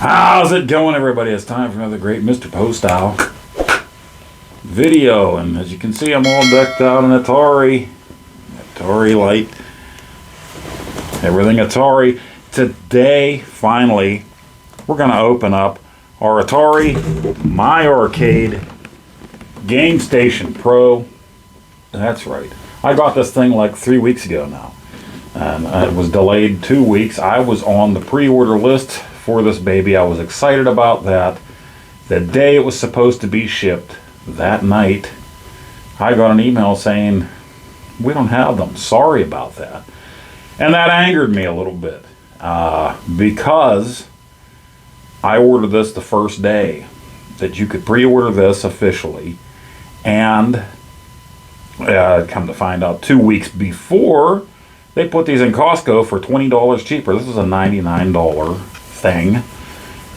How's it going, everybody? It's time for another great Mr. Poestyle video, and as you can see, I'm all decked out in Atari light, everything Atari. Today, finally, we're going to open up our Atari My Arcade Gamestation Pro. That's right. I got this thing like 3 weeks ago now, and it was delayed 2 weeks. I was on the pre-order list for this baby. I was excited about that. The day it was supposed to be shipped, that night, I got an email saying, we don't have them. Sorry about that. And that angered me a little bit because I ordered this the first day that you could pre-order this officially, and come to find out 2 weeks before, they put these in Costco for $20 cheaper. This is a $99 thing,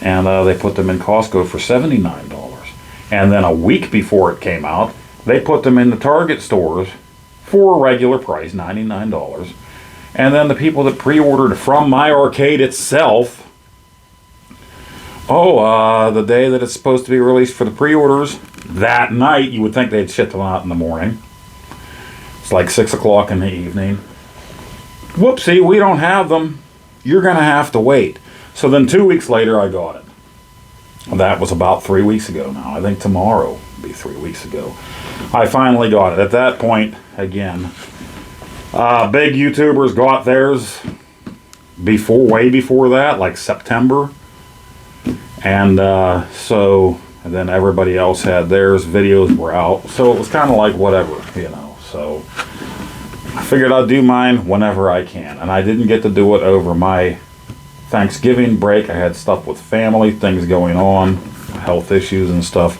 and they put them in Costco for $79. And then a week before it came out, they put them in the Target stores for a regular price, $99. And then the people that pre-ordered from My Arcade itself, the day that it's supposed to be released for the pre-orders, that night, you would think they'd ship them out in the morning. It's like 6 o'clock in the evening. Whoopsie, we don't have them. You're going to have to wait. So then 2 weeks later, I got it. That was about 3 weeks ago now. I think tomorrow will be 3 weeks ago. I finally got it. At that point, again, big YouTubers got theirs way before that, like September. And and then everybody else had theirs. Videos were out. So it was kind of like whatever, you know. So I figured I'd do mine whenever I can. And I didn't get to do it over my Thanksgiving break. I had stuff with family, things going on, health issues and stuff.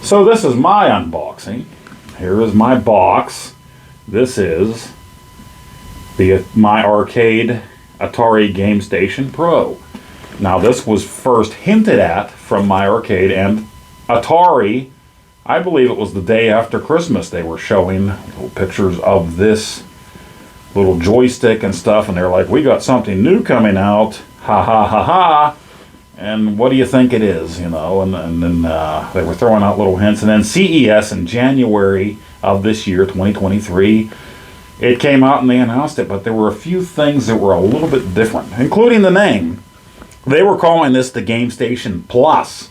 So this is my unboxing. Here is my box. This is the My Arcade Atari Gamestation Pro. Now this was first hinted at from My Arcade and Atari. I believe it was the day after Christmas they were showing little pictures of this little joystick and stuff, and they're like, we got something new coming out, ha ha ha ha, and what do you think it is, you know? And then they were throwing out little hints, and then CES in January of this year, 2023, it came out and they announced it, but there were a few things that were a little bit different, including the name. They were calling this the Gamestation Plus.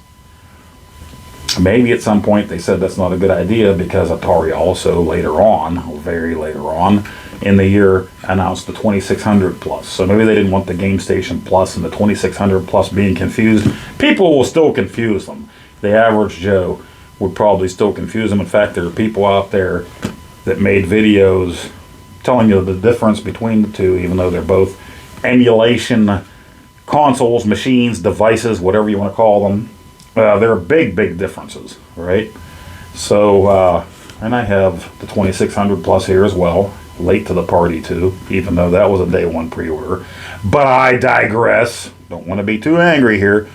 Maybe at some point they said that's not a good idea because Atari also later on, or very later on in the year, announced the 2600 Plus. So maybe they didn't want the Gamestation Plus and the 2600 Plus being confused. People will still confuse them. The average Joe would probably still confuse them. In fact, there are people out there that made videos telling you the difference between the two, even though they're both emulation consoles, machines, devices, whatever you want to call them. There are big differences, right? So, and I have the 2600 Plus here as well, late to the party too, even though that was a day one pre-order. But I digress. Don't want to be too angry here.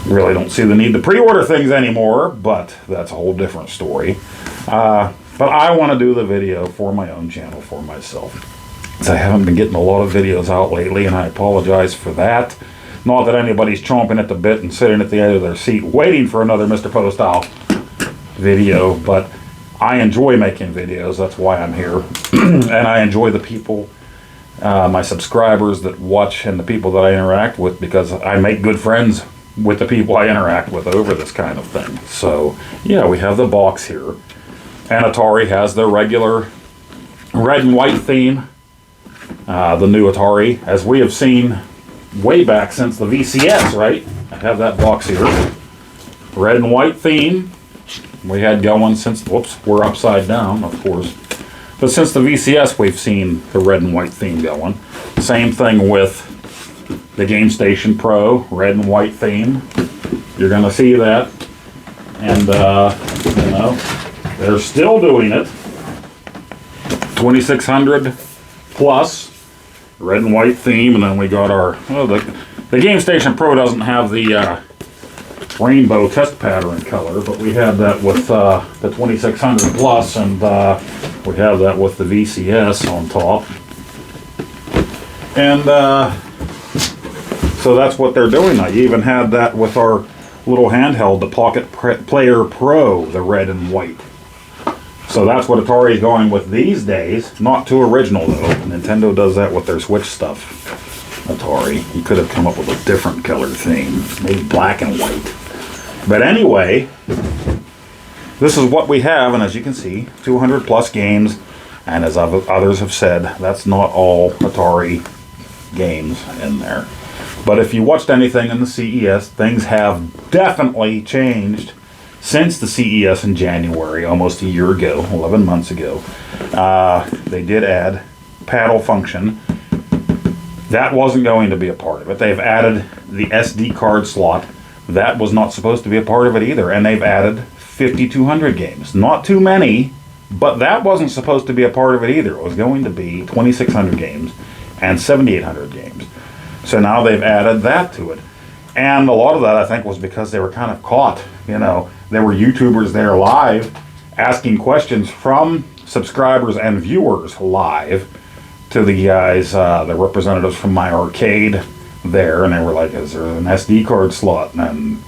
Really don't see the need to pre-order things anymore, but that's a whole different story. But I want to do the video for my own channel, for myself. I haven't been getting a lot of videos out lately, and I apologize for that. Not that anybody's chomping at the bit and sitting at the edge of their seat waiting for another Mr. Poestyle video, but I enjoy making videos. That's why I'm here. And I enjoy the people, my subscribers that watch and the people that I interact with, because I make good friends with the people I interact with over this kind of thing. So, yeah, we have the box here. And Atari has their regular red and white theme. The new Atari, as we have seen way back since the VCS, right? I have that box here. Red and white theme. We had going since, whoops, we're upside down, of course. But since the VCS, we've seen the red and white theme going. Same thing with the Gamestation Pro, red and white theme. You're going to see that. And, you know, they're still doing it. 2600 Plus, red and white theme, and then we got our, the Gamestation Pro doesn't have the rainbow test pattern color, but we have that with the 2600 Plus, and we have that with the VCS on top. And So that's what they're doing now. You even had that with our little handheld, the Pocket Player Pro, the red and white. So that's what Atari is going with these days. Not too original though. Nintendo does that with their Switch stuff. Atari, you could have come up with a different color theme, maybe black and white. But anyway, this is what we have, and as you can see, 200 plus games. And as others have said, that's not all Atari games in there. But if you watched anything in the CES, things have definitely changed since the CES in January, almost a year ago, 11 months ago. They did add paddle function. That wasn't going to be a part of it. They've added the SD card slot. That was not supposed to be a part of it either. And they've added 5,200 games. Not too many, but that wasn't supposed to be a part of it either. It was going to be 2,600 games and 7,800 games. So now they've added that to it. And a lot of that, I think, was because they were kind of caught. You know, there were YouTubers there live asking questions from subscribers and viewers live to the guys, the representatives from my arcade there. And they were like, is there an SD card slot? And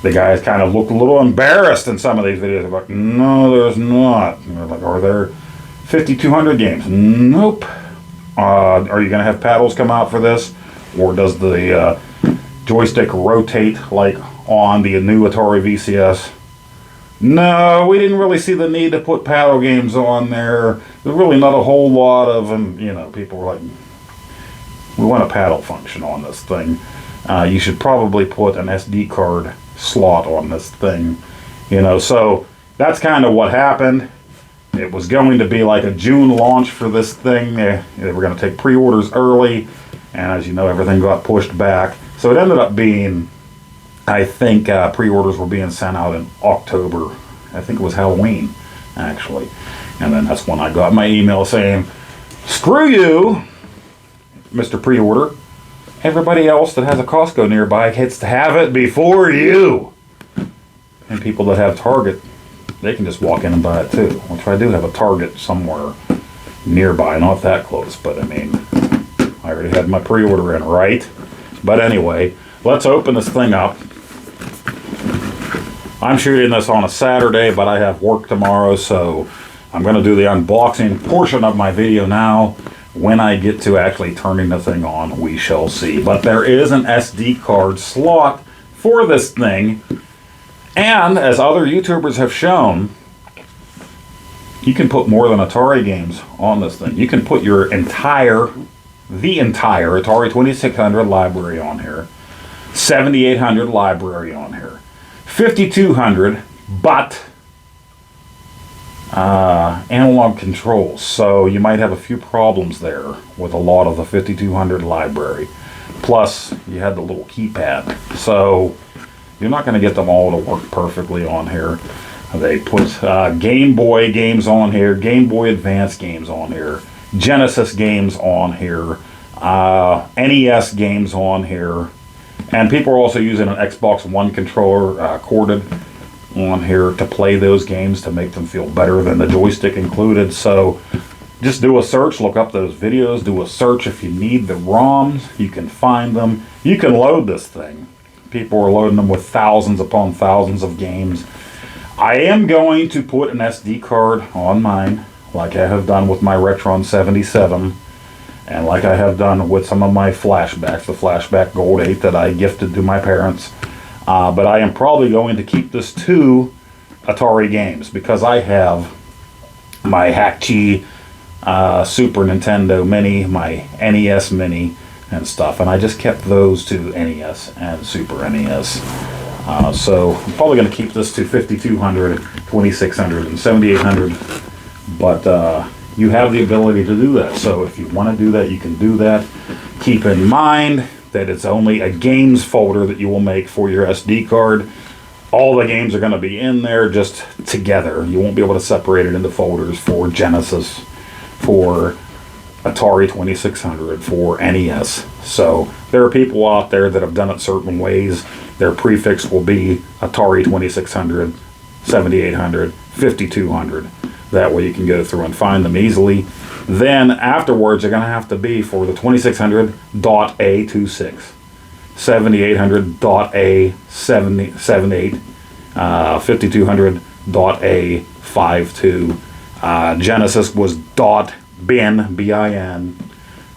the guys kind of looked a little embarrassed in some of these videos. They're like, no, there's not. And they're like, are there 5,200 games? Nope. Are you going to have paddles come out for this? Or does the joystick rotate like on the new Atari VCS? No, we didn't really see the need to put paddle games on there. There's really not a whole lot of them. You know, people were like, we want a paddle function on this thing. You should probably put an SD card slot on this thing. You know, so that's kind of what happened. It was going to be like a June launch for this thing. They were going to take pre-orders early. And as you know, everything got pushed back. So it ended up being, I think, pre-orders were being sent out in October. I think it was Halloween, actually. And then that's when I got my email saying, screw you, Mr. Pre-order. Everybody else that has a Costco nearby gets to have it before you. And people that have Target, they can just walk in and buy it too. Which I do have a Target somewhere nearby, not that close, but I mean, I already had my pre-order in, right? But anyway, let's open this thing up. I'm shooting this on a Saturday, but I have work tomorrow, so I'm going to do the unboxing portion of my video now. When I get to actually turning the thing on, we shall see. But there is an SD card slot for this thing. And as other YouTubers have shown, you can put more than Atari games on this thing. You can put the entire Atari 2600 library on here, 7800 library on here, 5200, but analog controls. So you might have a few problems there with a lot of the 5200 library. Plus, you had the little keypad. So you're not going to get them all to work perfectly on here. They put Game Boy games on here, Game Boy Advance games on here, Genesis games on here, NES games on here, and people are also using an Xbox One controller corded on here to play those games to make them feel better than the joystick included. So just do a search, look up those videos, do a search. If you need the ROMs, you can find them. You can load this thing. People are loading them with thousands upon thousands of games. I am going to put an SD card on mine, like I have done with my Retron 77, and like I have done with some of my flashbacks, the Flashback Gold 8 that I gifted to my parents. But I am probably going to keep this to Atari games, because I have my Hack-Chi Super Nintendo Mini, my NES Mini, and stuff, and I just kept those to NES and Super NES. So I'm probably going to keep this to 5200, 2600, and 7800, but you have the ability to do that. So if you want to do that, you can do that. Keep in mind that it's only a games folder that you will make for your SD card. All the games are going to be in there just together. You won't be able to separate it into folders for Genesis, for Atari 2600, for NES. So there are people out there that have done it certain ways. Their prefix will be Atari 2600, 7800, 5200. That way you can go through and find them easily. Then afterwards, you're going to have to be for the 2600.A26. 7800.A 78, 5200.A 52. Genesis was .bin, B-I-N.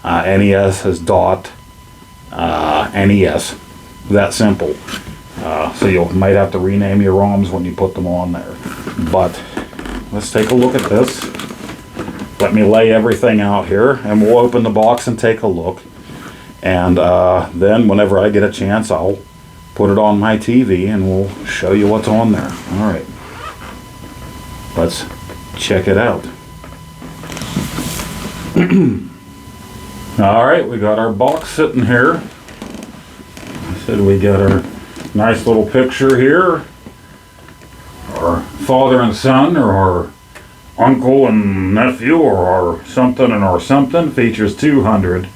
NES is .NES. That simple. So you might have to rename your ROMs when you put them on there. But let's take a look at this. Let me lay everything out here, and we'll open the box and take a look. And then whenever I get a chance, I'll put it on my TV and we'll show you what's on there. All right. Let's check it out. All right, we got our box sitting here. I said we got our nice little picture here. Our father and son, or our uncle and nephew, or our something and our something. Features 200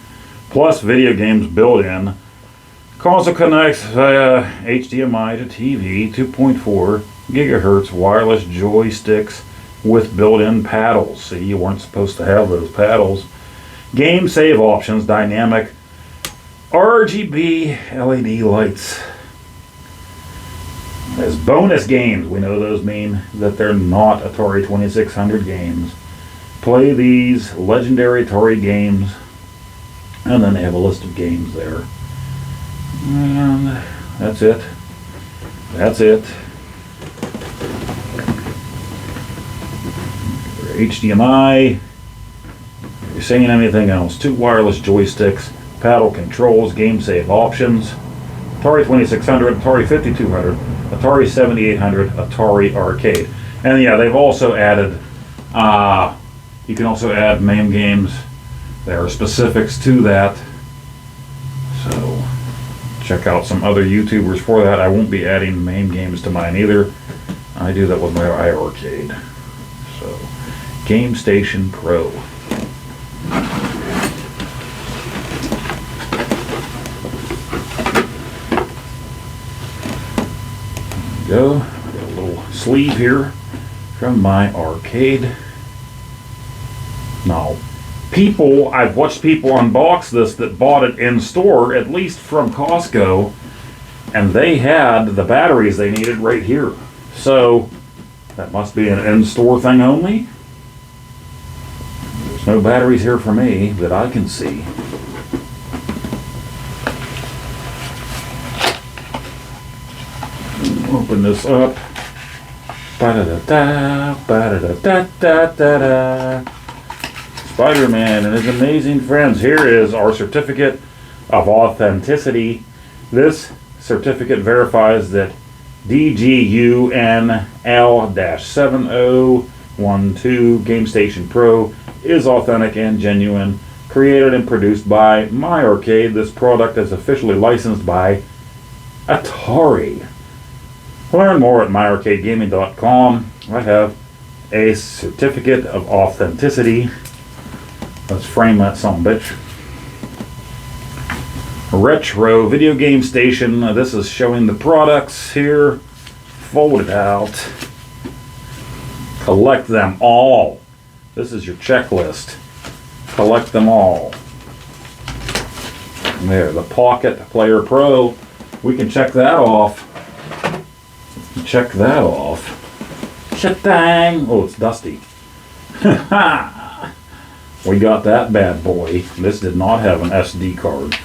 plus video games built in. Console connects via HDMI to TV, 2.4 gigahertz wireless joysticks with built-in paddles. See, you weren't supposed to have those paddles. Game save options, dynamic RGB LED lights. As bonus games, we know those mean that they're not Atari 2600 games. Play these legendary Atari games, and then they have a list of games there. And that's it. That's it. HDMI. If you're saying anything else, 2 wireless joysticks, paddle controls, game save options, Atari 2600, Atari 5200, Atari 7800, Atari Arcade. And yeah, they've also added, you can also add MAME games. There are specifics to that. So check out some other YouTubers for that. I won't be adding MAME games to mine either. I do that with my iArcade. So, Gamestation Pro. There we go. Got a little sleeve here from my arcade. Now, I've watched people unbox this that bought it in store, at least from Costco, and they had the batteries they needed right here. So that must be an in-store thing only. There's no batteries here for me that I can see. Open this up. Ba-da-da-da, ba-da-da-da-da-da-da. Spider-Man and his amazing friends. Here is our certificate of authenticity. This certificate verifies that DGUNL-7012 Gamestation Pro is authentic and genuine. Created and produced by My Arcade. This product is officially licensed by Atari. Learn more at myarcadegaming.com. I have a certificate of authenticity. Let's frame that sumbitch. Retro Video Game Station. This is showing the products here. Fold it out. Collect them all. This is your checklist. Collect them all. There, the Pocket Player Pro. We can check that off. Check that off. Sha-dang! Oh, it's dusty. We got that bad boy. This did not have an SD card,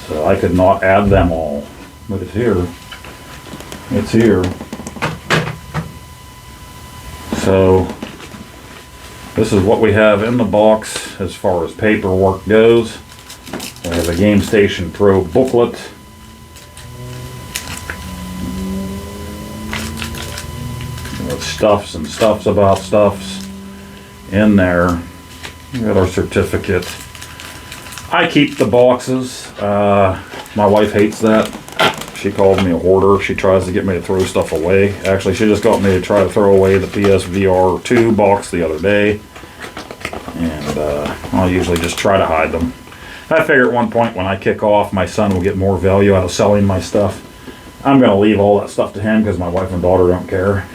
so I could not add them all. But it's here. It's here. So this is what we have in the box as far as paperwork goes. We have a Gamestation Pro booklet. With stuffs and stuffs about stuffs in there. We got our certificate. I keep the boxes. My wife hates that. She calls me a hoarder. She tries to get me to throw stuff away. Actually, she just got me to try to throw away the PSVR 2 box the other day. And I'll usually just try to hide them. I figure at one point when I kick off, my son will get more value out of selling my stuff. I'm going to leave all that stuff to him because my wife and daughter don't care.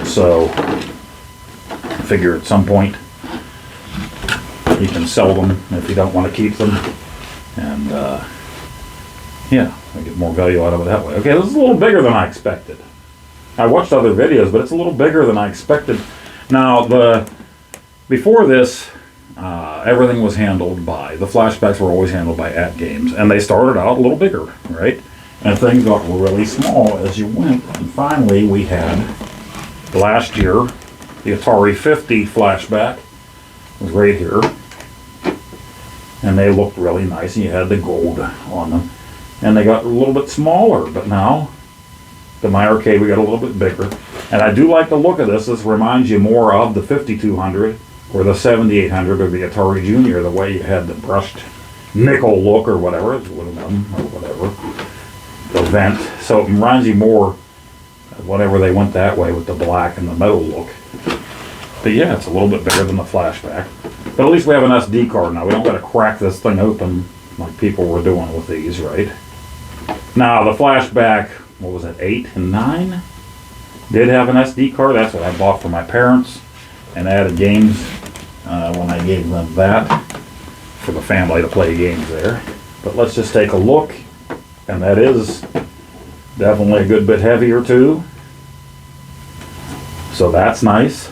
So I figure at some point you can sell them if you don't want to keep them. And Yeah, I get more value out of it that way. Okay, this is a little bigger than I expected. I watched other videos, but it's a little bigger than I expected. Now, before this, everything was handled by, the flashbacks were always handled by At Games, and they started out a little bigger, right? And things got really small as you went. And finally, we had, last year, the Atari 50 flashback was right here. And they looked really nice, and you had the gold on them. And they got a little bit smaller, but now, the My Arcade, we got a little bit bigger. And I do like the look of this. This reminds you more of the 5200 or the 7800 or the Atari Junior, the way you had the brushed nickel look or whatever, aluminum or whatever, the vent. So it reminds you more of whatever they went that way with the black and the metal look. But yeah, it's a little bit bigger than the flashback. But at least we have an SD card now. We don't got to crack this thing open like people were doing with these, right? Now the flashback, what was it, 8 and 9? Did have an SD card. That's what I bought for my parents and added games when I gave them that for the family to play games there. But let's just take a look, and that is definitely a good bit heavier too. So that's nice.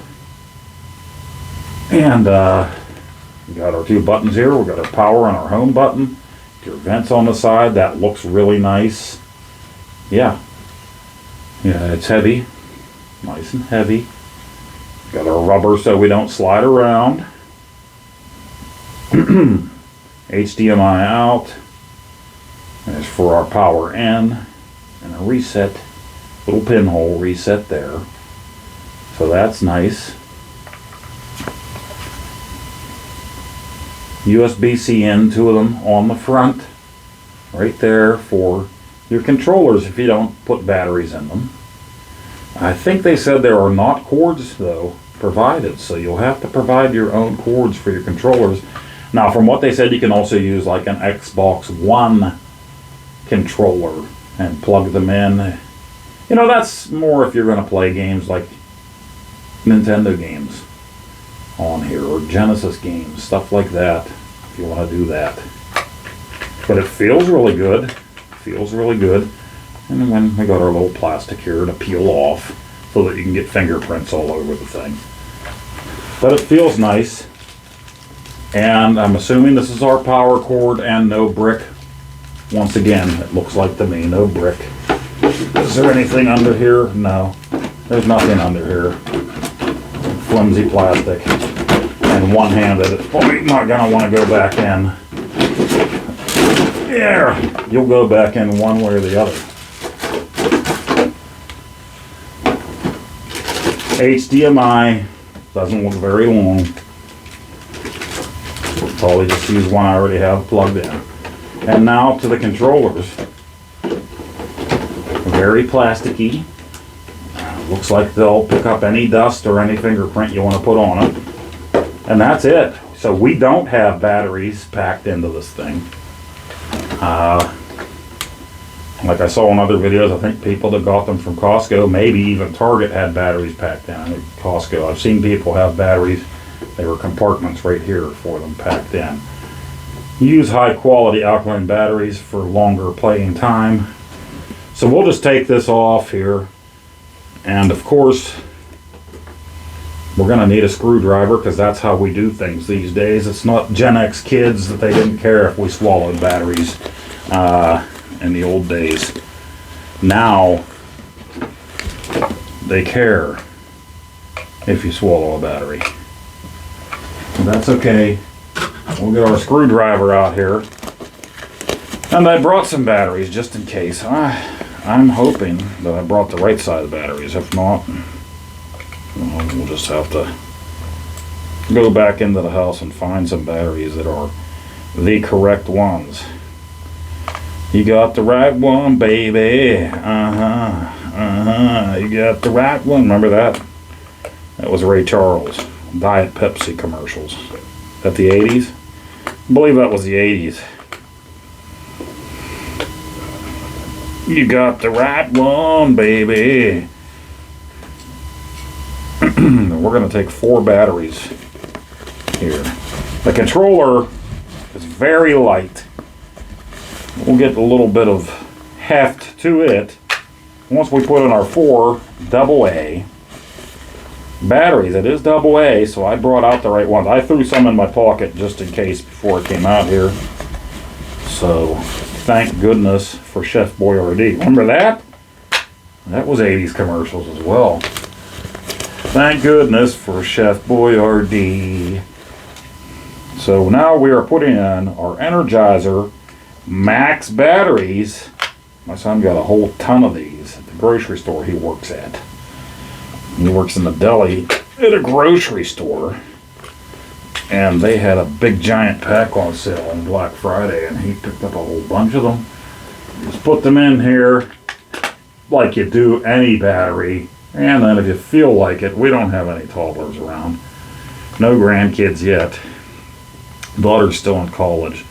And we got our two buttons here. We got our power and our home button. Your vents on the side. That looks really nice. Yeah, it's heavy, nice and heavy. Got our rubber so we don't slide around. HDMI out. There's for our power in, and a reset, little pinhole reset there. So that's nice. USB-C in, two of them on the front, right there for your controllers if you don't put batteries in them. I think they said there are not cords though provided, so you'll have to provide your own cords for your controllers. Now from what they said, you can also use like an Xbox One controller and plug them in. You know, that's more if you're going to play games like Nintendo games on here or Genesis games, stuff like that, if you want to do that. But it feels really good. Feels really good. And then we got our little plastic here to peel off so that you can get fingerprints all over the thing. But it feels nice. And I'm assuming this is our power cord and no brick. Once again, it looks like to me, no brick. Is there anything under here? No. There's nothing under here. Flimsy plastic. And one-handed. It's probably not going to want to go back in. There! You'll go back in one way or the other. HDMI doesn't look very long. We'll probably just use one I already have plugged in. And now to the controllers. Very plasticky. Looks like they'll pick up any dust or any fingerprint you want to put on it. And that's it. So we don't have batteries packed into this thing. Like I saw in other videos, I think people that got them from Costco, maybe even Target, had batteries packed in. I think Costco, I've seen people have batteries. There were compartments right here for them packed in. Use high quality alkaline batteries for longer playing time. So we'll just take this off here. And of course, we're going to need a screwdriver because that's how we do things these days. It's not Gen X kids that they didn't care if we swallowed batteries in the old days. Now, they care if you swallow a battery. And that's okay. We'll get our screwdriver out here. And I brought some batteries just in case. I'm hoping that I brought the right side of the batteries. If not, we'll just have to go back into the house and find some batteries that are the correct ones. You got the right one, baby. You got the right one. Remember that? That was Ray Charles. Diet Pepsi commercials. Is that the 80s? I believe that was the 80s. You got the right one, baby. We're going to take 4 batteries here. The controller is very light. we'll get a little bit of heft to it once we put in our 4 AA batteries. It is AA, so I brought out the right ones. I threw some in my pocket just in case before it came out here. So thank goodness for Chef Boyardee. Remember that? That was 80s commercials as well. Thank goodness for Chef Boyardee. So now we are putting in our Energizer Max batteries. My son got a whole ton of these at the grocery store he works at. He works in the deli at a grocery store. And they had a big giant pack on sale on Black Friday, and he picked up a whole bunch of them. Just put them in here like you do any battery. And then if you feel like it, we don't have any toddlers around. No grandkids yet. Daughter's still in college.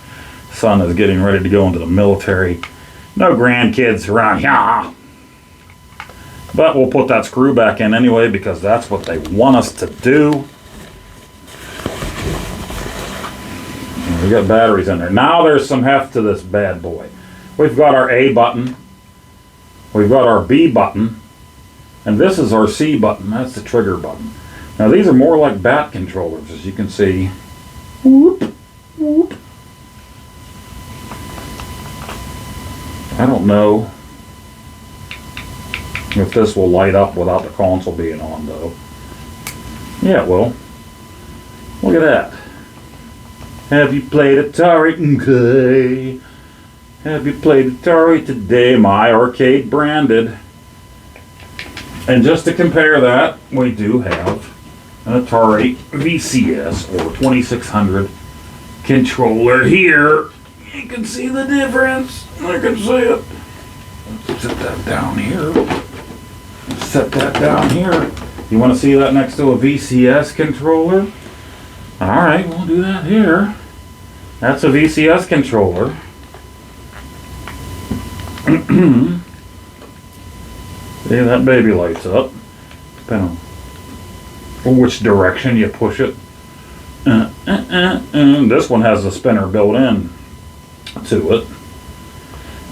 Son is getting ready to go into the military. No grandkids around here. But we'll put that screw back in anyway because that's what they want us to do. And we got batteries in there. Now there's some heft to this bad boy. We've got our A button. We've got our B button. And this is our C button. That's the trigger button. Now these are more like bat controllers, as you can see. Whoop, whoop. I don't know if this will light up without the console being on, though. Yeah, it will. Look at that. Have you played Atari? Okay. Have you played Atari today? My Arcade branded. And just to compare that, we do have an Atari VCS or 2600 controller here. You can see the difference. I can see it. Let's set that down here. Let's set that down here. You want to see that next to a VCS controller? Alright, we'll do that here. That's a VCS controller. See, that baby lights up. Depending on which direction you push it. This one has a spinner built in to it.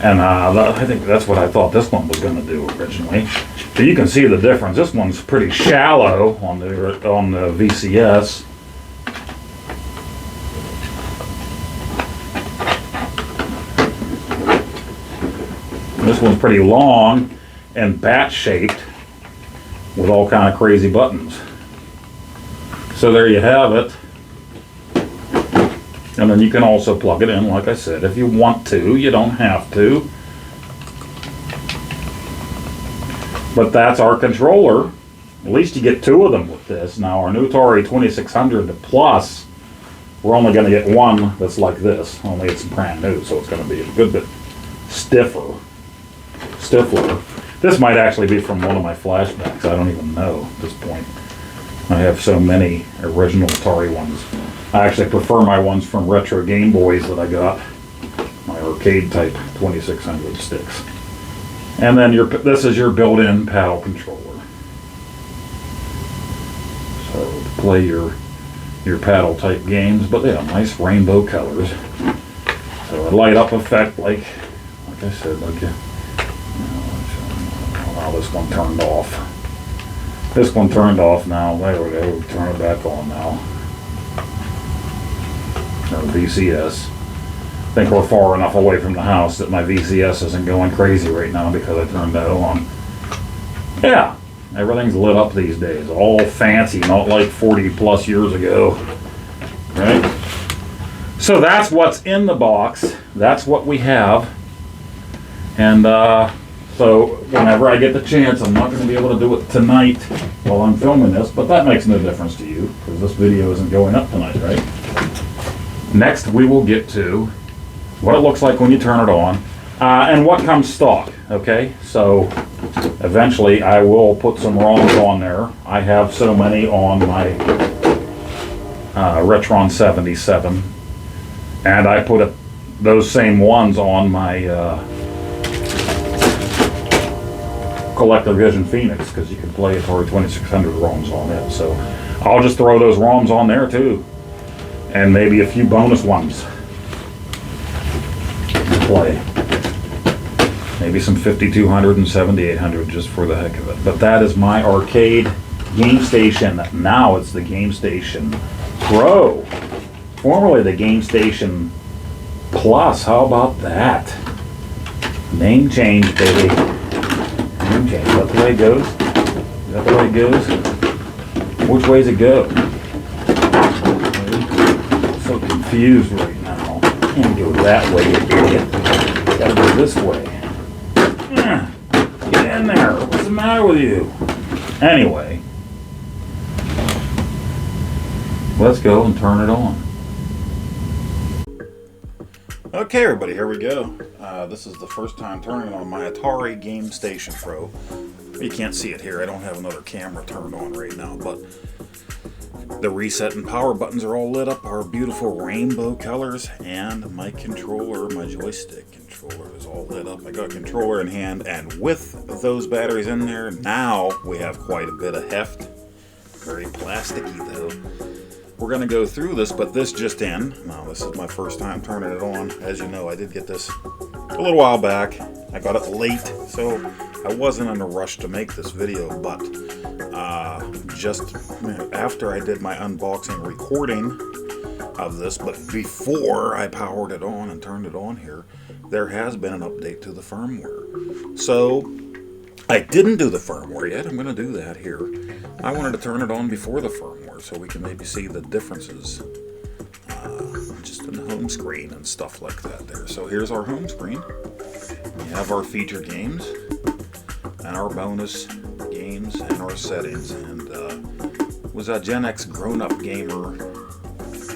And I think that's what I thought this one was going to do originally. So you can see the difference. This one's pretty shallow on the VCS. This one's pretty long and bat-shaped with all kind of crazy buttons. So there you have it. And then you can also plug it in, like I said, if you want to. You don't have to. But that's our controller. At least you get 2 of them with this. Now our new Atari 2600 Plus, we're only going to get one that's like this. Only it's brand new, so it's going to be a good bit stiffer. This might actually be from one of my flashbacks. I don't even know at this point. I have so many original Atari ones. I actually prefer my ones from Retro Game Boys that I got. My arcade type 2600 sticks. And then this is your built-in paddle controller. So to play your paddle type games, but they have nice rainbow colors. So a light up effect like I said, wow, this one turned off. This one turned off now. There we go. Turn it back on now. VCS. I think we're far enough away from the house that my VCS isn't going crazy right now because I turned that on. Yeah, everything's lit up these days. All fancy, not like 40 plus years ago. Right? So that's what's in the box. That's what we have. And so whenever I get the chance, I'm not going to be able to do it tonight while I'm filming this, but that makes no difference to you because this video isn't going up tonight, right? Next, we will get to what it looks like when you turn it on and what comes stock, okay? So eventually I will put some ROMs on there. I have so many on my Retron 77, and I put those same ones on my Collector Vision Phoenix because you can play Atari 2600 ROMs on it. So I'll just throw those ROMs on there too. And maybe a few bonus ones. play. Maybe some 5200 and 7800 just for the heck of it. But that is my arcade Gamestation. Now it's the Gamestation Pro. Formerly the Gamestation Plus. How about that? Name change, baby. Name change. Is that the way it goes? Is that the way it goes? Which way does it go? I'm so confused right now. Can't go that way, you idiot. Gotta go this way. Get in there. What's the matter with you? Anyway, let's go and turn it on. Okay, everybody, here we go. This is the first time turning on my Atari Gamestation Pro. You can't see it here. I don't have another camera turned on right now, but the reset and power buttons are all lit up, our beautiful rainbow colors, and my controller, my joystick controller is all lit up. I got a controller in hand, and with those batteries in there, now we have quite a bit of heft. Very plasticky though. We're going to go through this, but this just in. Now, this is my first time turning it on. As you know, I did get this a little while back. I got it late, so I wasn't in a rush to make this video, but just after I did my unboxing recording of this, but before I powered it on and turned it on here, there has been an update to the firmware. So I didn't do the firmware yet. I'm going to do that here. I wanted to turn it on before the firmware so we can maybe see the differences just in the home screen and stuff like that there. So here's our home screen. We have our featured games and our bonus games and our settings. And was a Gen X grown-up gamer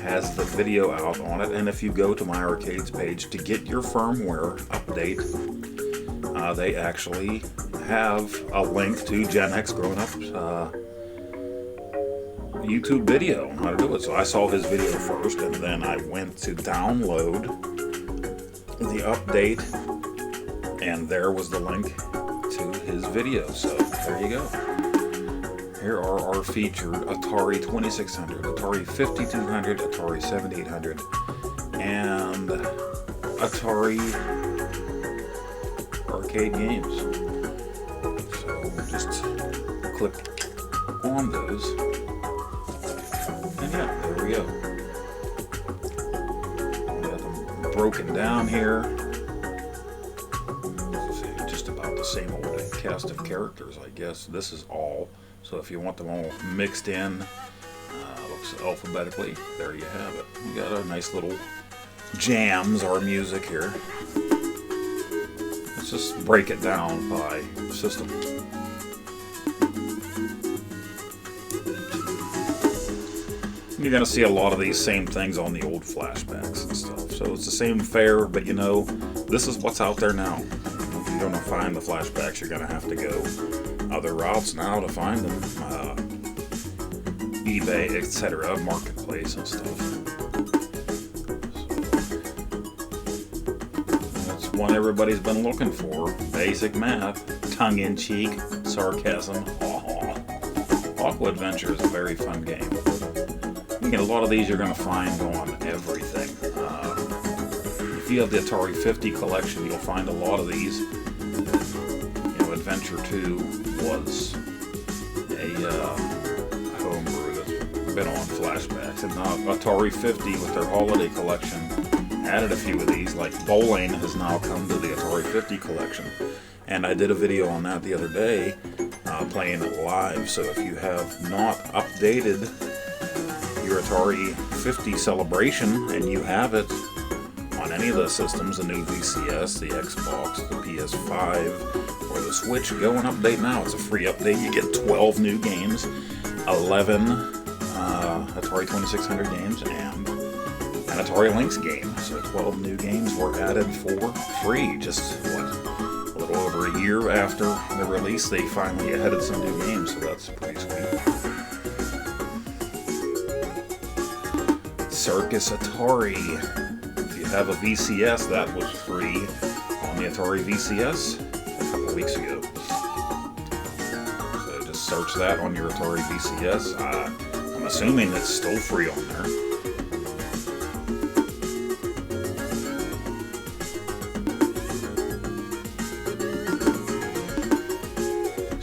has the video out on it. And if you go to my arcades page to get your firmware update, they actually have a link to Gen X grown-up's YouTube video on how to do it. So I saw his video first, and then I went to download the update, and there was the link to his video. So there you go. Here are our featured Atari 2600, Atari 5200, Atari 7800, and Atari arcade games. So we'll just click on those. And yeah, there we go. We got them broken down here. Just about the same old cast of characters, I guess. This is all. So if you want them all mixed in, looks alphabetically, there you have it. We got our nice little jams, our music here. Let's just break it down by system. You're going to see a lot of these same things on the old flashbacks and stuff. So it's the same fare, but you know, this is what's out there now. If you're going to find the flashbacks, you're going to have to go other routes now to find them. eBay, etc., marketplace and stuff. So that's what everybody's been looking for. Basic math, tongue-in-cheek, sarcasm. Aqua Adventure is a very fun game. Again, a lot of these you're going to find on everything. If you have the Atari 50 collection, you'll find a lot of these. You know, Adventure 2 was a homebrew that's been on flashbacks, and now Atari 50 with their holiday collection added a few of these. Like bowling has now come to the Atari 50 collection, and I did a video on that the other day, playing it live. So if you have not updated your Atari 50 celebration and you have it on any of the systems, the new VCS, the Xbox, the PS5, or the Switch, go and update now. It's a free update. You get 12 new games, 11 Atari 2600 games, and an Atari Lynx game. So 12 new games were added for free. Just, a little over a year after the release, they finally added some new games, so that's pretty sweet. Circus Atari. If you have a VCS, that was free on the Atari VCS a couple weeks ago. So just search that on your Atari VCS. I'm assuming it's still free on there.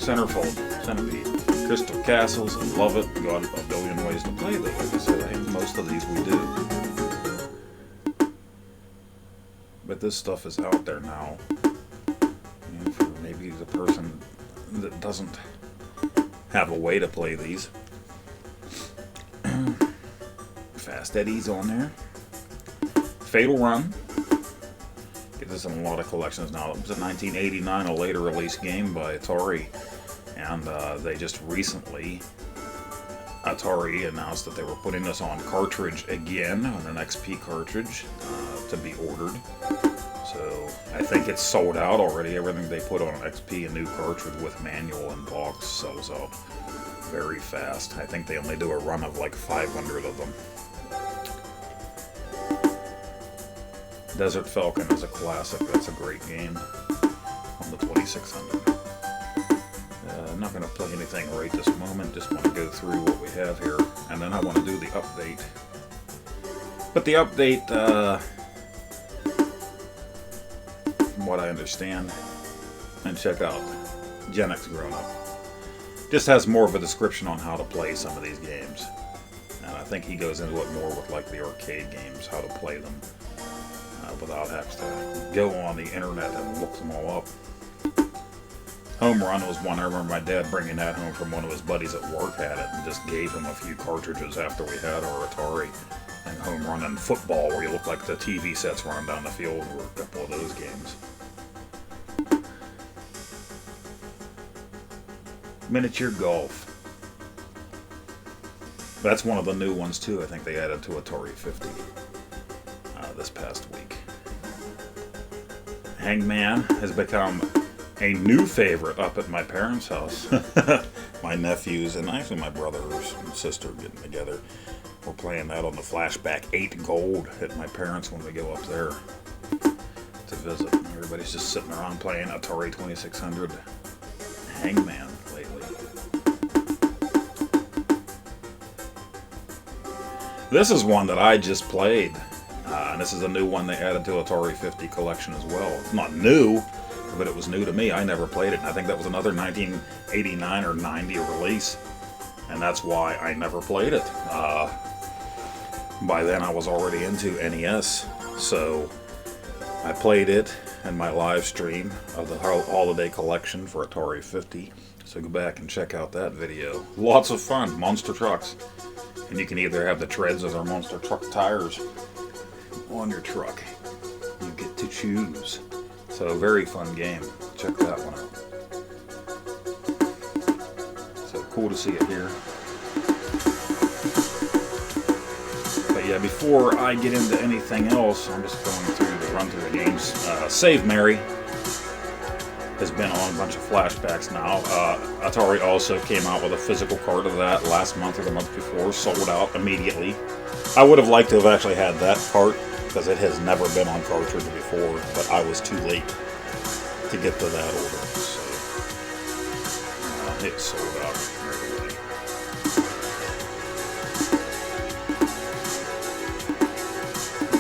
Centerfold, Centipede, Crystal Castles, I love it. Got a billion ways to play though. Like I said, I think most of these we do. But this stuff is out there now. And for maybe the person that doesn't have a way to play these. Fast Eddie's on there. Fatal Run. Get this in a lot of collections now. It was a 1989, a later release game by Atari. And they just recently, Atari announced that they were putting this on cartridge again, on an XP cartridge, to be ordered. So I think it's sold out already. Everything they put on an XP, a new cartridge with manual and box, sells out very fast. I think they only do a run of like 500 of them. Desert Falcon is a classic. That's a great game on the 2600. I'm not going to play anything right this moment. Just want to go through what we have here, and then I want to do the update. But the update, from what I understand, and check out Gen X Grown Up, just has more of a description on how to play some of these games. And I think he goes into it more with like the arcade games, how to play them. Without having to go on the internet and look them all up. Home Run was one. I remember my dad bringing that home from one of his buddies at work, had it, and just gave him a few cartridges after we had our Atari. And Home Run and Football, where you look like the TV sets running down the field, were a couple of those games. Miniature Golf. That's one of the new ones too. I think they added to Atari 50 this past week. Hangman has become a new favorite up at my parents' house. My nephews and actually my brothers and sister getting together. We're playing that on the Flashback 8 Gold at my parents when we go up there to visit. Everybody's just sitting around playing Atari 2600 Hangman lately. This is one that I just played. And this is a new one they added to Atari 50 collection as well. It's not new, but it was new to me. I never played it. And I think that was another 1989 or 90 release. And that's why I never played it. By then I was already into NES. So I played it in my live stream of the holiday collection for Atari 50. So go back and check out that video. Lots of fun. Monster trucks. And you can either have the treads or their monster truck tires on your truck. You get to choose. So very fun game. Check that one out. So cool to see it here. But yeah, before I get into anything else, I'm just going through the run through the games. Save Mary has been on a bunch of flashbacks now. Atari also came out with a physical card of that last month or the month before, sold out immediately. I would have liked to have actually had that cart, because it has never been on cartridge before, but I was too late to get to that order, so it sold out right away.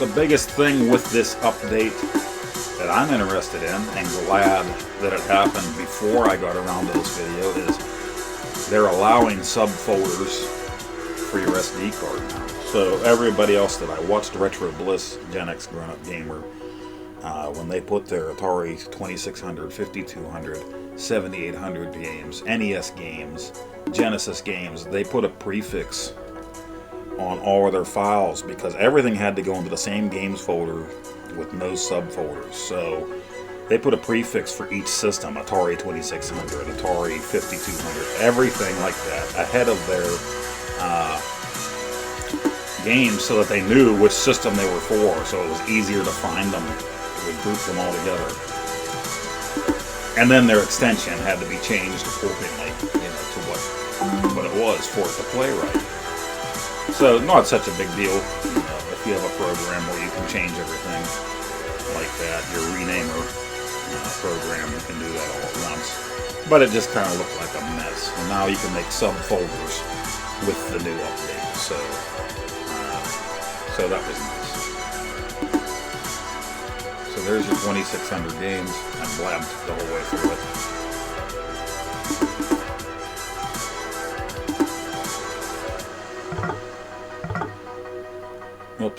The biggest thing with this update that I'm interested in, and glad that it happened before I got around to this video, is they're allowing subfolders for your SD card now. So everybody else that I watched, Retro Bliss, Gen X Grown Up Gamer, when they put their Atari 2600, 5200, 7800 games, NES games, Genesis games, they put a prefix on all of their files because everything had to go into the same games folder with no subfolders. So they put a prefix for each system, Atari 2600, Atari 5200, everything like that, ahead of their games, so that they knew which system they were for, so it was easier to find them. It would group them all together. And then their extension had to be changed accordingly, to what it was for it to play right. So not such a big deal, if you have a program where you can change everything like that. Your renamer program, you can do that all at once. But it just kind of looked like a mess. And now you can make subfolders with the new update. So that was nice. So there's your 2600 games. I blabbed the whole way through it.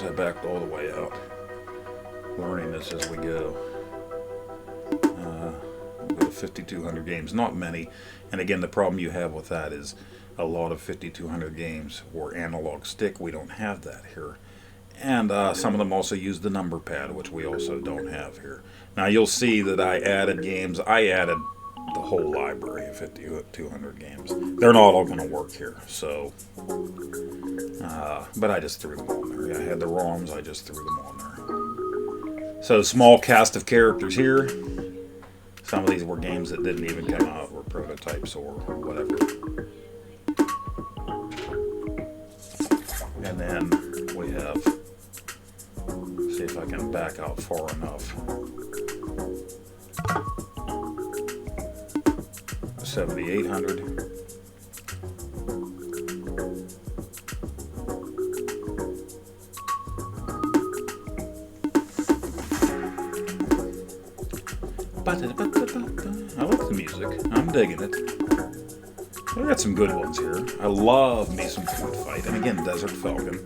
I backed all the way out. Learning this as we go. We'll go to 5,200 games. Not many. And again, the problem you have with that is a lot of 5,200 games were analog stick. We don't have that here. And some of them also use the number pad, which we also don't have here. Now you'll see that I added games. I added the whole library of 5,200 games. They're not all going to work here, so. But I just threw them on there. I had the ROMs, I just threw them on there. So small cast of characters here. Some of these were games that didn't even come out, or prototypes, or whatever. And then we have, see if I can back out far enough. 7,800. I like the music. I'm digging it. I got some good ones here. I love me some Food Fight. And again, Desert Falcon.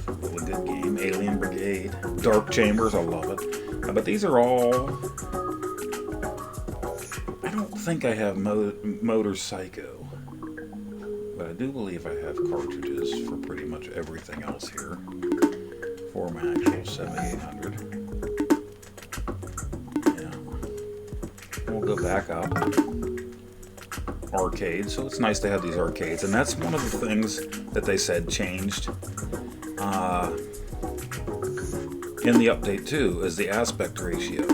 Really good game. Alien Brigade. Dark Chambers. I love it. But these are all... I don't think I have Motor Psycho. But I do believe I have cartridges for pretty much everything else here. For my actual 7800. We'll go back up. Arcade, so it's nice to have these arcades, and that's one of the things that they said changed in the update too, is the aspect ratio.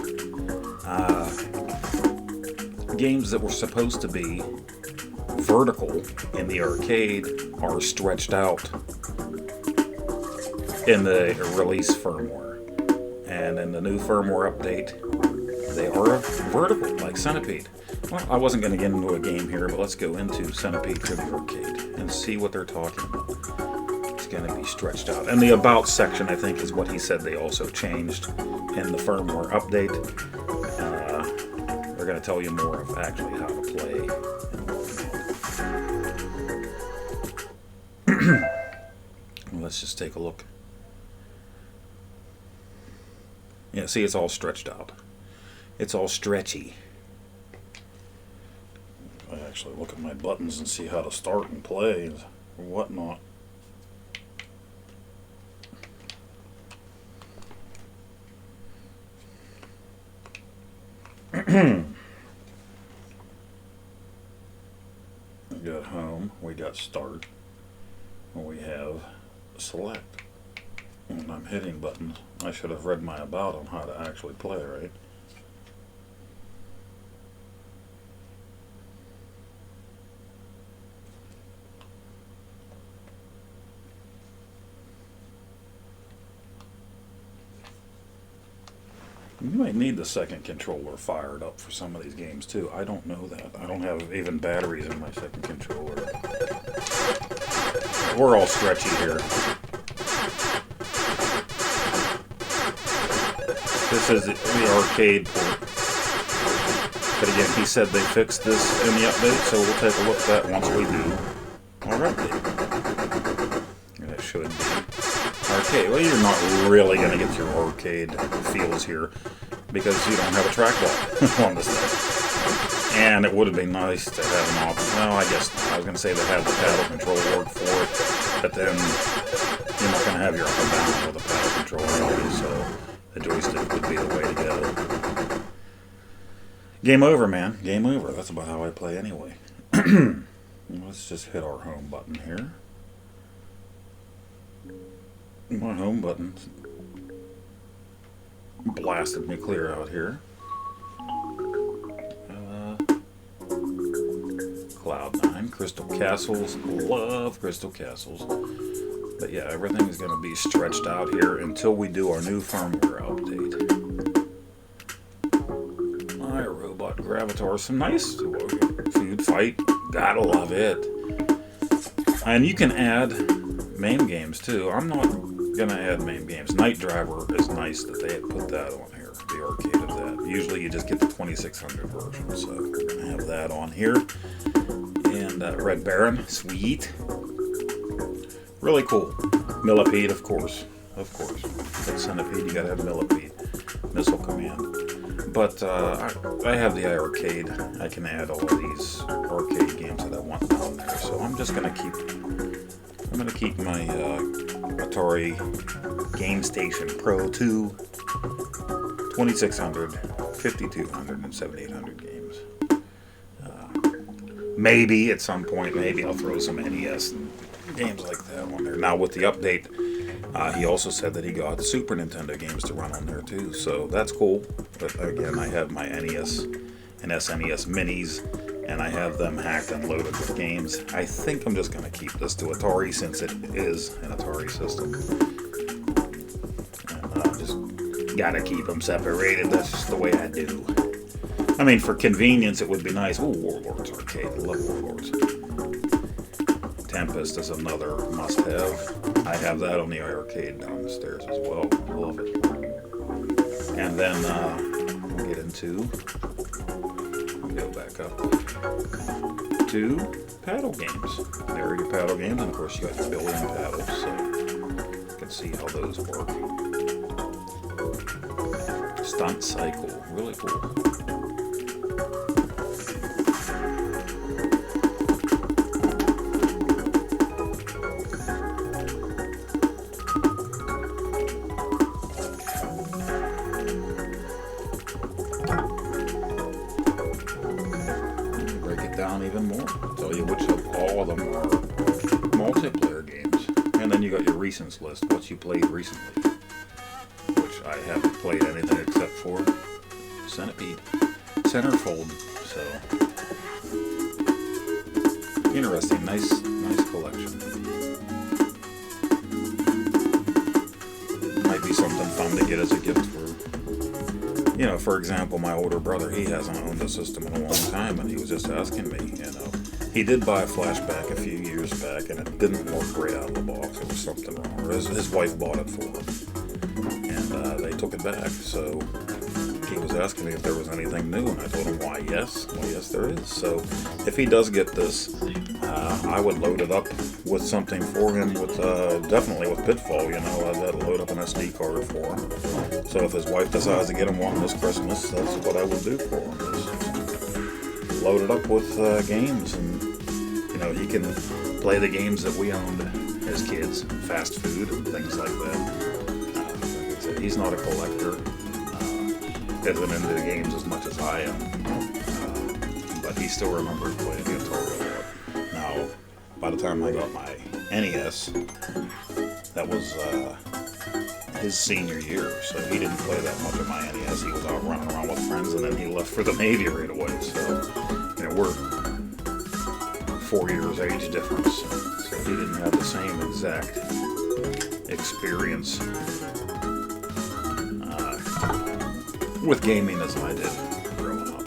Games that were supposed to be vertical in the arcade are stretched out in the release firmware, and in the new firmware update they are vertical, like Centipede. Well, I wasn't going to get into a game here, but let's go into Centipede to the arcade and see what they're talking about. It's going to be stretched out. And the About section, I think, is what he said they also changed in the firmware update. They're going to tell you more of actually how to play and whatnot. Let's just take a look. Yeah, see, it's all stretched out. It's all stretchy. I actually look at my buttons and see how to start and play or whatnot. We got home, we got start, and we have select. And I'm hitting buttons. I should have read my about on how to actually play, right? You might need the second controller fired up for some of these games too. I don't know that. I don't have even batteries in my second controller. We're all stretchy here. This is the arcade port. But again, he said they fixed this in the update, so we'll take a look at that once we do our update. That should be arcade. Well, you're not really going to get your arcade feels here because you don't have a trackball on this thing. And it would have been nice to have an option. Well, I guess not. I was going to say they have the paddle control work for it, but then you're not going to have your up and down with a paddle control anyway, so the joystick would be the way to go. Game over, man. Game over. That's about how I play anyway. Let's just hit our home button here. My home button blasted me clear out here. Cloud9, Crystal Castles, love Crystal Castles. But yeah, everything is going to be stretched out here until we do our new firmware update. My Robot Gravatar, some nice Food Fight, gotta love it. And you can add MAME games too. I'm not gonna add MAME games. Night Driver is nice that they had put that on here, the arcade of that. Usually you just get the 2600 version, so we're gonna have that on here. And Red Baron, sweet. Really cool. Millipede, of course. of course. But Centipede, you gotta have Millipede. Missile Command. But I have the iArcade. I can add all of these arcade games that I want down there. So I'm just gonna keep my Atari Gamestation Pro 2, 2600, 5200, and 7800 games. Maybe at some point, maybe I'll throw some NES and games like that on there. Now with the update, he also said that he got Super Nintendo games to run on there too, so that's cool. But again, I have my NES and SNES minis, and I have them hacked and loaded with games. I think I'm just going to keep this to Atari since it is an Atari system. And just got to keep them separated. That's just the way I do. I mean, for convenience, it would be nice. Ooh, Warlords Arcade. I love Warlords. Tempest is another must-have. I have that on the iArcade downstairs as well. I love it. And then we'll get into, go back up to paddle games. There are your paddle games, and of course you got your billion paddles, so you can see how those work. Stunt Cycle, really cool. Down even more. I'll tell you which of all of them are multiplayer games. And then you got your recents list, what you played recently. Which I haven't played anything except for Centipede. Centerfold. So interesting, nice collection. Might be something fun to get as a gift for, you know, for example, my older brother, he hasn't owned a system in a long time, and he was just asking me, you know. He did buy a flashback a few years back, and it didn't work great out of the box. There was something wrong. Or his wife bought it for him, and they took it back. So he was asking me if there was anything new, and I told him, why, yes. Well, yes, there is. So if he does get this, I would load it up with something for him, with definitely with Pitfall, you know. That'll load up an SD card for him. So if his wife decides to get him one this Christmas, that's what I would do for him. Just load it up with games, and you know, he can play the games that we owned as kids, fast food and things like that. Like I said, he's not a collector, isn't into the games as much as I am, but he still remembers playing the Atari a lot. Now, by the time I got my NES, that was his senior year, so he didn't play that much of my NES. He was out running around with friends, and then he left for the Navy right away. So, you know, we're 4 years age difference, so he didn't have the same exact experience with gaming as I did growing up,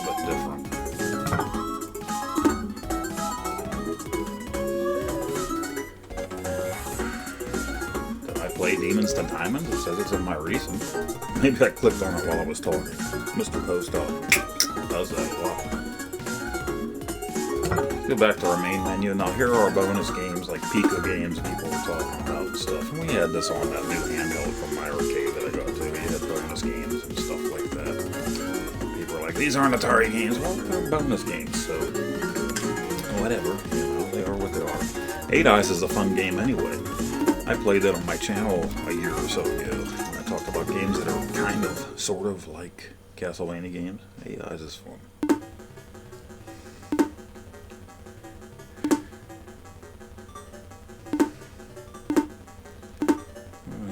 but different. Did I play Demons to Diamonds? It says it's in my recent. Maybe I clicked on it while I was talking. Mr. Poestyle does that a lot. Go back to our main menu. Now here are our bonus games, like Pico games people were talking about and stuff. And we had this on that new handheld from my arcade that I got to. We had bonus games and stuff like that. People were like, these aren't Atari games. Well, they're bonus games, so whatever. You know, they are what they are. 8 Eyes is a fun game anyway. I played that on my channel a year or so ago. And I talked about games that are kind of, sort of like Castlevania games. 8 Eyes is fun.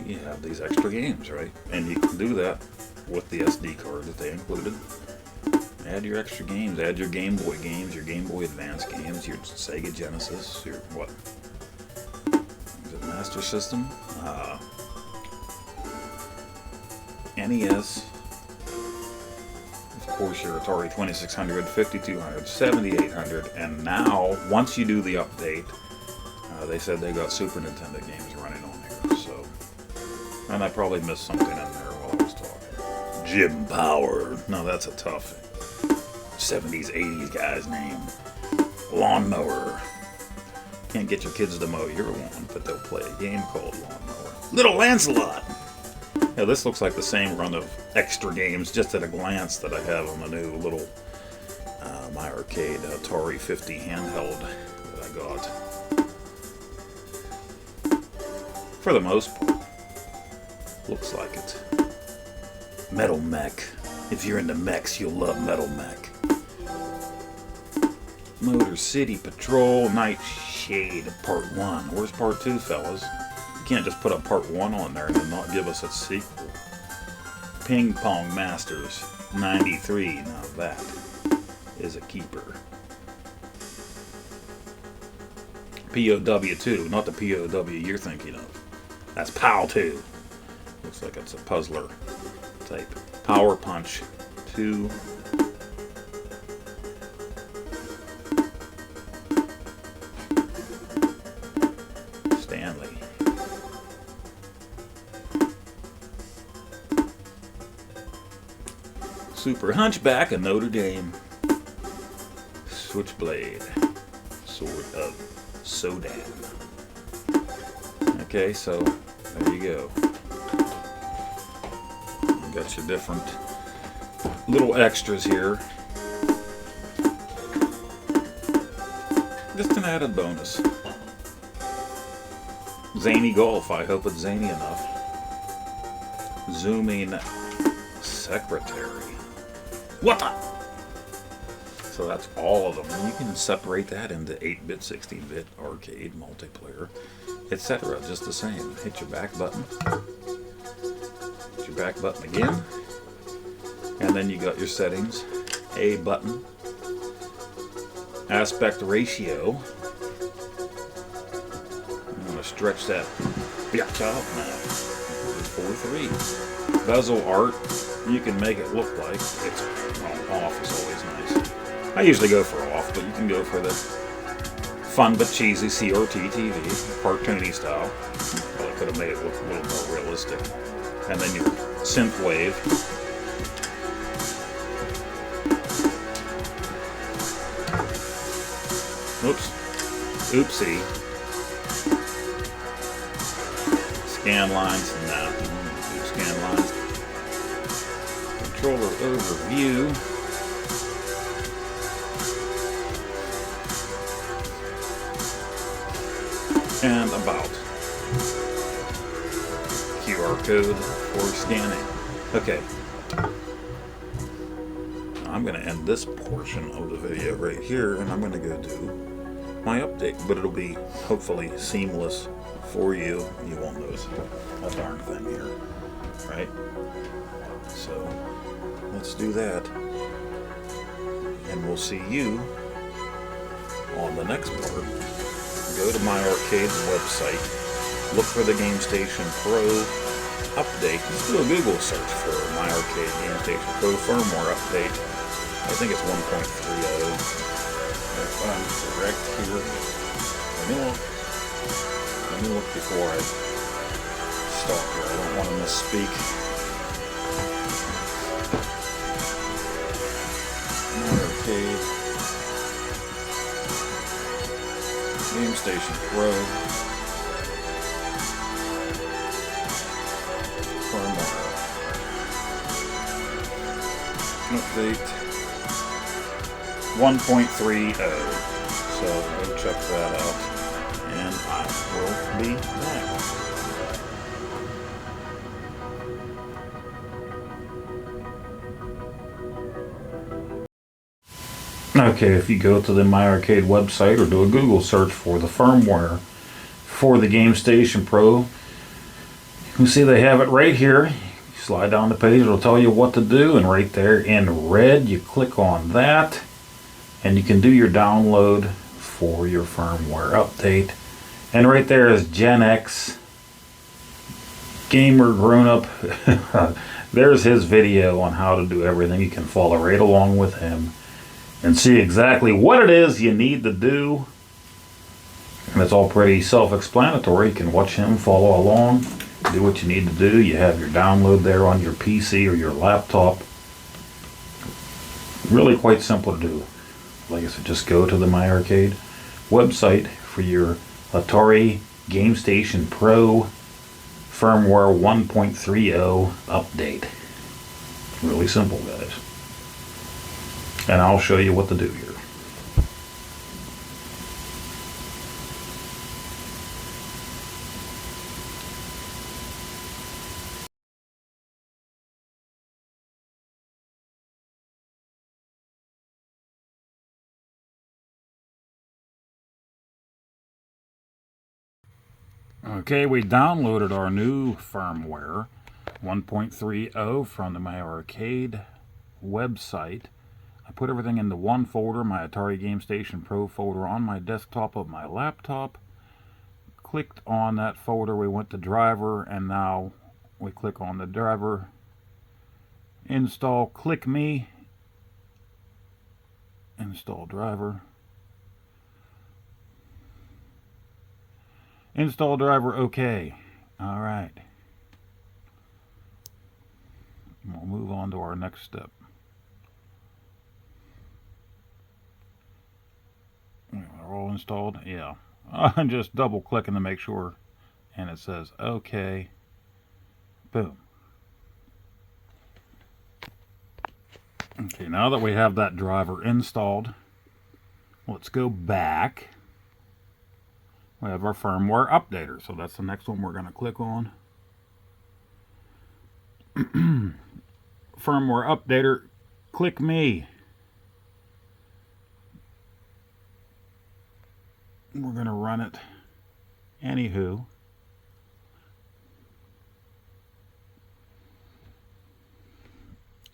You have these extra games, right? And you can do that with the SD card that they included. Add your extra games. Add your Game Boy games, your Game Boy Advance games, your Sega Genesis, your what? Is it Master System? NES. Of course, your Atari 2600, 5200, 7800, and now, once you do the update, they said they got Super Nintendo games running on here, so. And I probably missed something in there while I was talking. Jim Power. No, that's a tough 70s, 80s guy's name. Lawnmower. Can't get your kids to mow your lawn, but they'll play a game called Lawnmower. Little Lancelot! Yeah, this looks like the same run of extra games, just at a glance, that I have on the new little My Arcade Atari 50 handheld that I got. For the most part, looks like it. Metal Mech. If you're into mechs, you'll love Metal Mech. Motor City Patrol Nightshade Part 1. Where's Part 2, fellas? You can't just put a Part 1 on there and then not give us a sequel. Ping Pong Masters 93. Now that is a keeper. POW 2. Not the POW you're thinking of. That's POW 2. Looks like it's a puzzler type. Power Punch 2. Stanley. Super Hunchback of Notre Dame. Switchblade. Sword of Sodan. Okay, so there you go. You got your different little extras here. Just an added bonus. Zany Golf. I hope it's zany enough. Zooming Secretary. What the? So that's all of them. And you can separate that into 8-bit, 16-bit, arcade, multiplayer, etc. Just the same. Hit your back button. Hit your back button again. And then you got your settings. A button. Aspect ratio. I'm going to stretch that bitch out now. 4:3. Bezel art. You can make it look like it's off is always nice. I usually go for off, but you can go for the fun but cheesy CRT TV, cartoony style. Well, I could have made it look a little more realistic. And then your synth wave. Oops. Oopsie. Scan lines. Nah. Scan lines. Controller overview. And about. QR code for scanning. Okay. I'm going to end this portion of the video right here, and I'm going to go do my update, but it'll be hopefully seamless for you. You won't notice a darn thing here, right? So let's do that, and we'll see you on the next part. Go to my arcade's website, look for the Gamestation Pro update. Just do a Google search for My Arcade Gamestation Pro firmware update. I think it's 1.30. If I'm correct here. Let me look before I stop here. I don't want to misspeak. My Arcade Gamestation Pro firmware update 1.30. So go check that out, and I will be back. Okay, if you go to the My Arcade website or do a Google search for the firmware for the Gamestation Pro, you can see they have it right here. You slide down the page, it'll tell you what to do, and right there in red, you click on that, and you can do your download for your firmware update. And right there is Gen X Gamer Grown Up. There's his video on how to do everything. You can follow right along with him and see exactly what it is you need to do. And it's all pretty self-explanatory. You can watch him, follow along, do what you need to do. You have your download there on your PC or your laptop. Really quite simple to do. Like I said, just go to the My Arcade website for your Atari Gamestation Pro Firmware 1.30 update. Really simple, guys. And I'll show you what to do here. Okay, we downloaded our new firmware 1.30 from the My Arcade website. I put everything into one folder, my Atari Gamestation Pro folder, on my desktop of my laptop. Clicked on that folder, we went to driver, and now we click on the driver. Install, click me. Install driver. Install driver, okay. Alright. We'll move on to our next step. Are all installed? Yeah. I'm just double clicking to make sure. And it says okay. Boom. Okay, now that we have that driver installed, let's go back. We have our firmware updater, so that's the next one we're going to click on. Firmware updater, click me. We're going to run it. Anywho.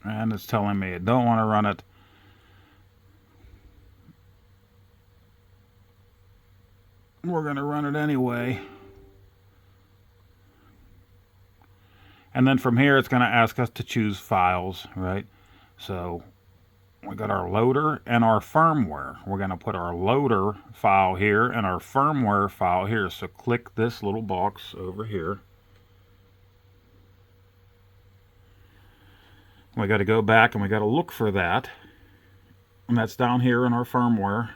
And it's telling me I don't want to run it. We're going to run it anyway. And then from here, it's going to ask us to choose files, right? So we got our loader and our firmware. We're going to put our loader file here and our firmware file here. So click this little box over here. We got to go back and we got to look for that. And that's down here in our firmware.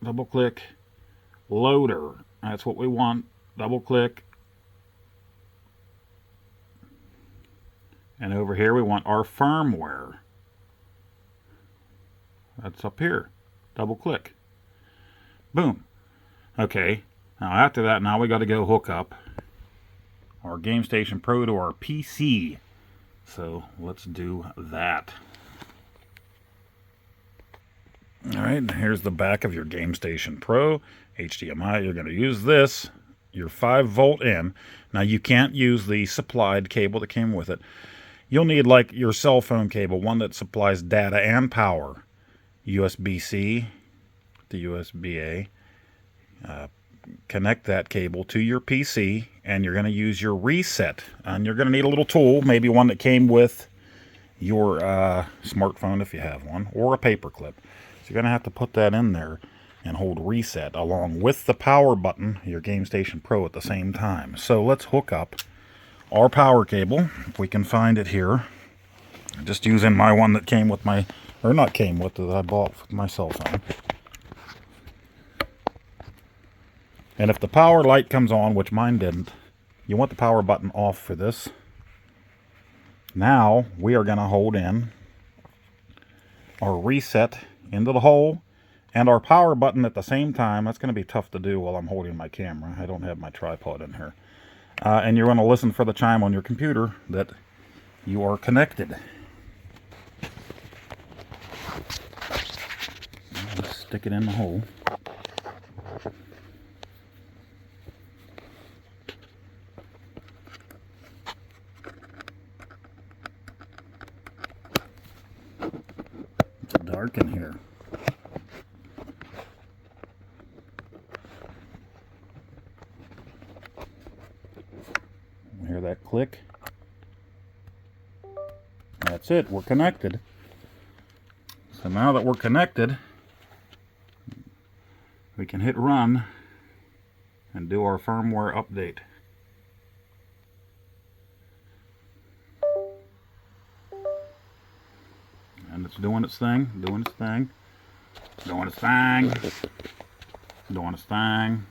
Double click loader. That's what we want. Double click. And over here we want our firmware. That's up here. Double click. Boom. Okay. Now after that, now we got to go hook up our Gamestation Pro to our PC. So let's do that. Alright, here's the back of your Gamestation Pro. HDMI, you're going to use this, your 5-volt in. Now you can't use the supplied cable that came with it. You'll need like your cell phone cable, one that supplies data and power. USB-C to USB-A. Connect that cable to your PC, and you're going to use your reset. And you're going to need a little tool, maybe one that came with your smartphone if you have one, or a paper clip. So you're going to have to put that in there and hold reset along with the power button, your Gamestation Pro, at the same time. So let's hook up our power cable, if we can find it here. I'm just using my one that came with my, or not came with, that I bought with my cell phone. And if the power light comes on, which mine didn't, you want the power button off for this. Now we are going to hold in our reset into the hole and our power button at the same time. That's going to be tough to do while I'm holding my camera. I don't have my tripod in here. And you're going to listen for the chime on your computer that you are connected. Let's stick it in the hole. It's dark in here. Hear that click? That's it, we're connected. So now that we're connected, we can hit run and do our firmware update. And it's doing its thing, doing its thing, doing its thing. Doing its thing.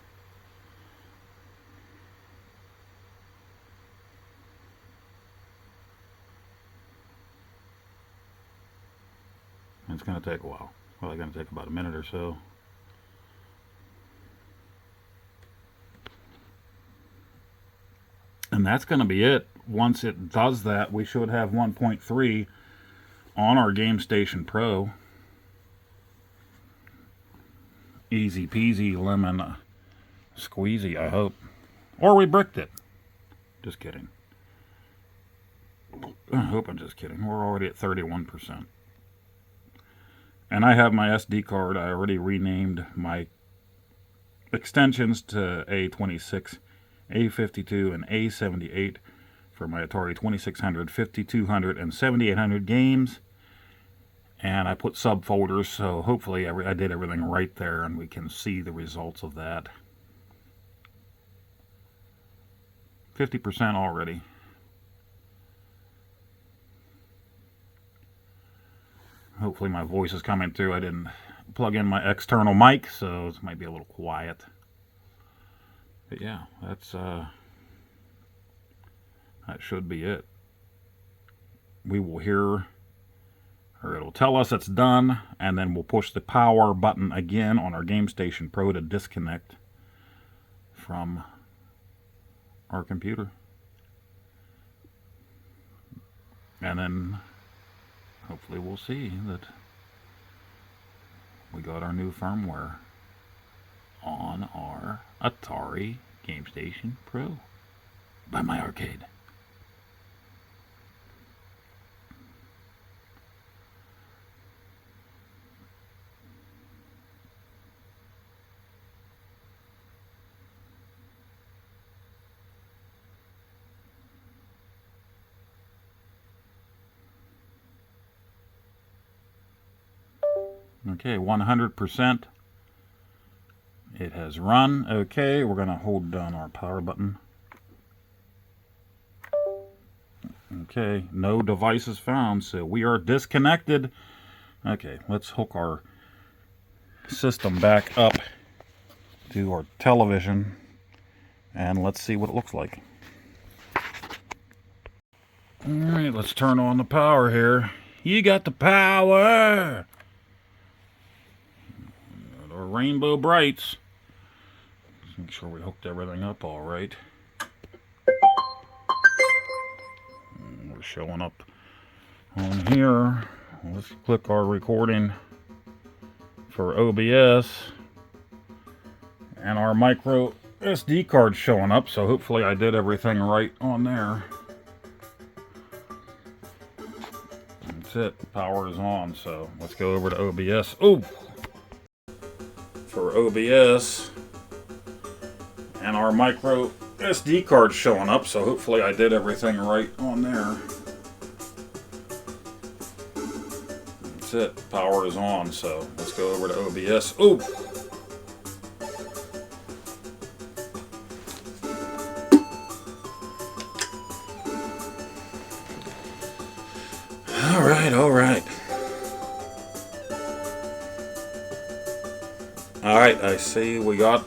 It's going to take a while. Probably going to take about a minute or so. And that's going to be it. Once it does that, we should have 1.3 on our Gamestation Pro. Easy peasy lemon squeezy, I hope. Or we bricked it. Just kidding. I hope I'm just kidding. We're already at 31%. And I have my SD card. I already renamed my extensions to A26, A52, and A78 for my Atari 2600, 5200, and 7800 games. And I put subfolders, so hopefully I did everything right there, and we can see the results of that. 50% already. Hopefully my voice is coming through. I didn't plug in my external mic, so this might be a little quiet. But yeah, that should be it. We will hear, or it'll tell us it's done, and then we'll push the power button again on our Gamestation Pro to disconnect from our computer. And then hopefully we'll see that we got our new firmware on our Atari Gamestation Pro by my arcade. Okay, 100%. It has run. Okay, we're going to hold down our power button. Okay, no devices found, so we are disconnected. Okay, let's hook our system back up to our television, and let's see what it looks like. Alright, let's turn on the power here. You got the power! Our rainbow brights. Let's make sure we hooked everything up all right. And we're showing up on here. Let's click our recording for OBS. And our micro SD card showing up, so hopefully I did everything right on there. That's it. Power is on, so let's go over to OBS. Oh! For OBS, and our micro SD card showing up, so hopefully I did everything right on there. That's it. Power is on, so let's go over to OBS. Oh! Alright. Alright, I see we got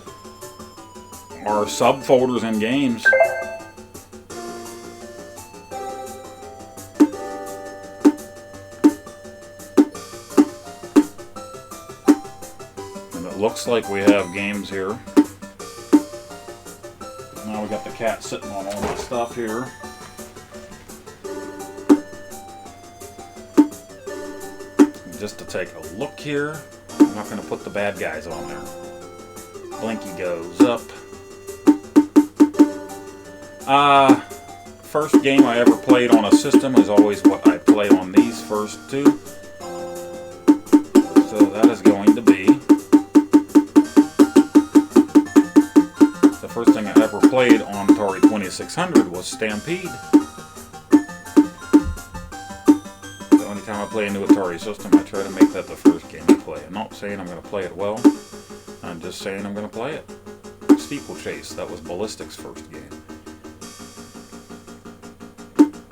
our subfolders and games. And it looks like we have games here. Now we got the cat sitting on all my stuff here. Just to take a look here. I'm not going to put the bad guys on there. Blinky goes up. First game I ever played on a system is always what I play on these first two. So that is going to be the first thing I ever played on Atari 2600 was Stampede. Anytime I play a new Atari system, I try to make that the first game I play. I'm not saying I'm going to play it well. I'm just saying I'm going to play it. Steeplechase, that was Ballistic's first game.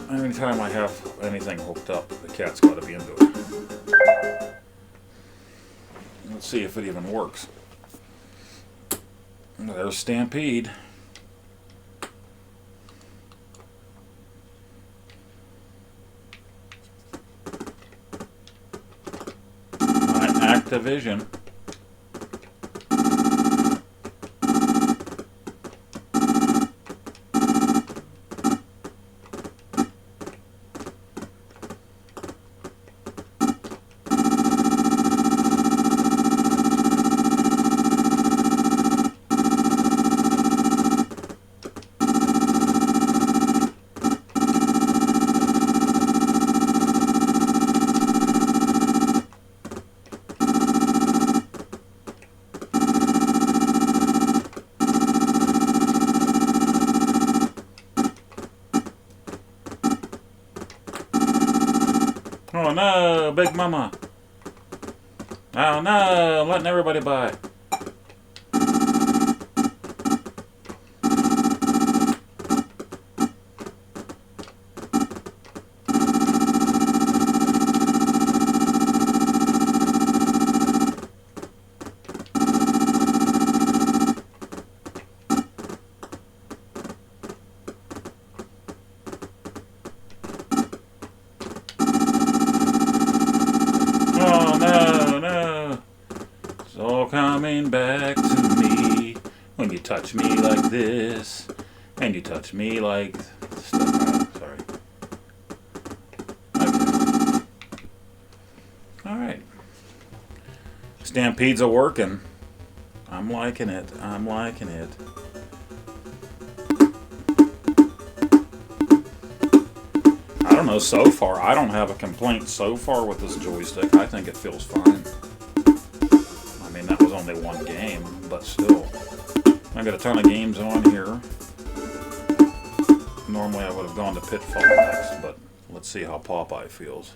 Anytime I have anything hooked up, the cat's got to be into it. Let's see if it even works. There's Stampede. Activision. Oh no, Big Mama. Oh no, I'm letting everybody buy. Oh no, no. It's all coming back to me when you touch me like this and you touch me like stuff. Sorry. Okay. Alright. Stampedes are working. I'm liking it. I'm liking it. I don't know, so far, I don't have a complaint so far with this joystick. I think it feels fine. I mean, that was only one game, but still. I got a ton of games on here. Normally I would have gone to Pitfall next, but let's see how Popeye feels.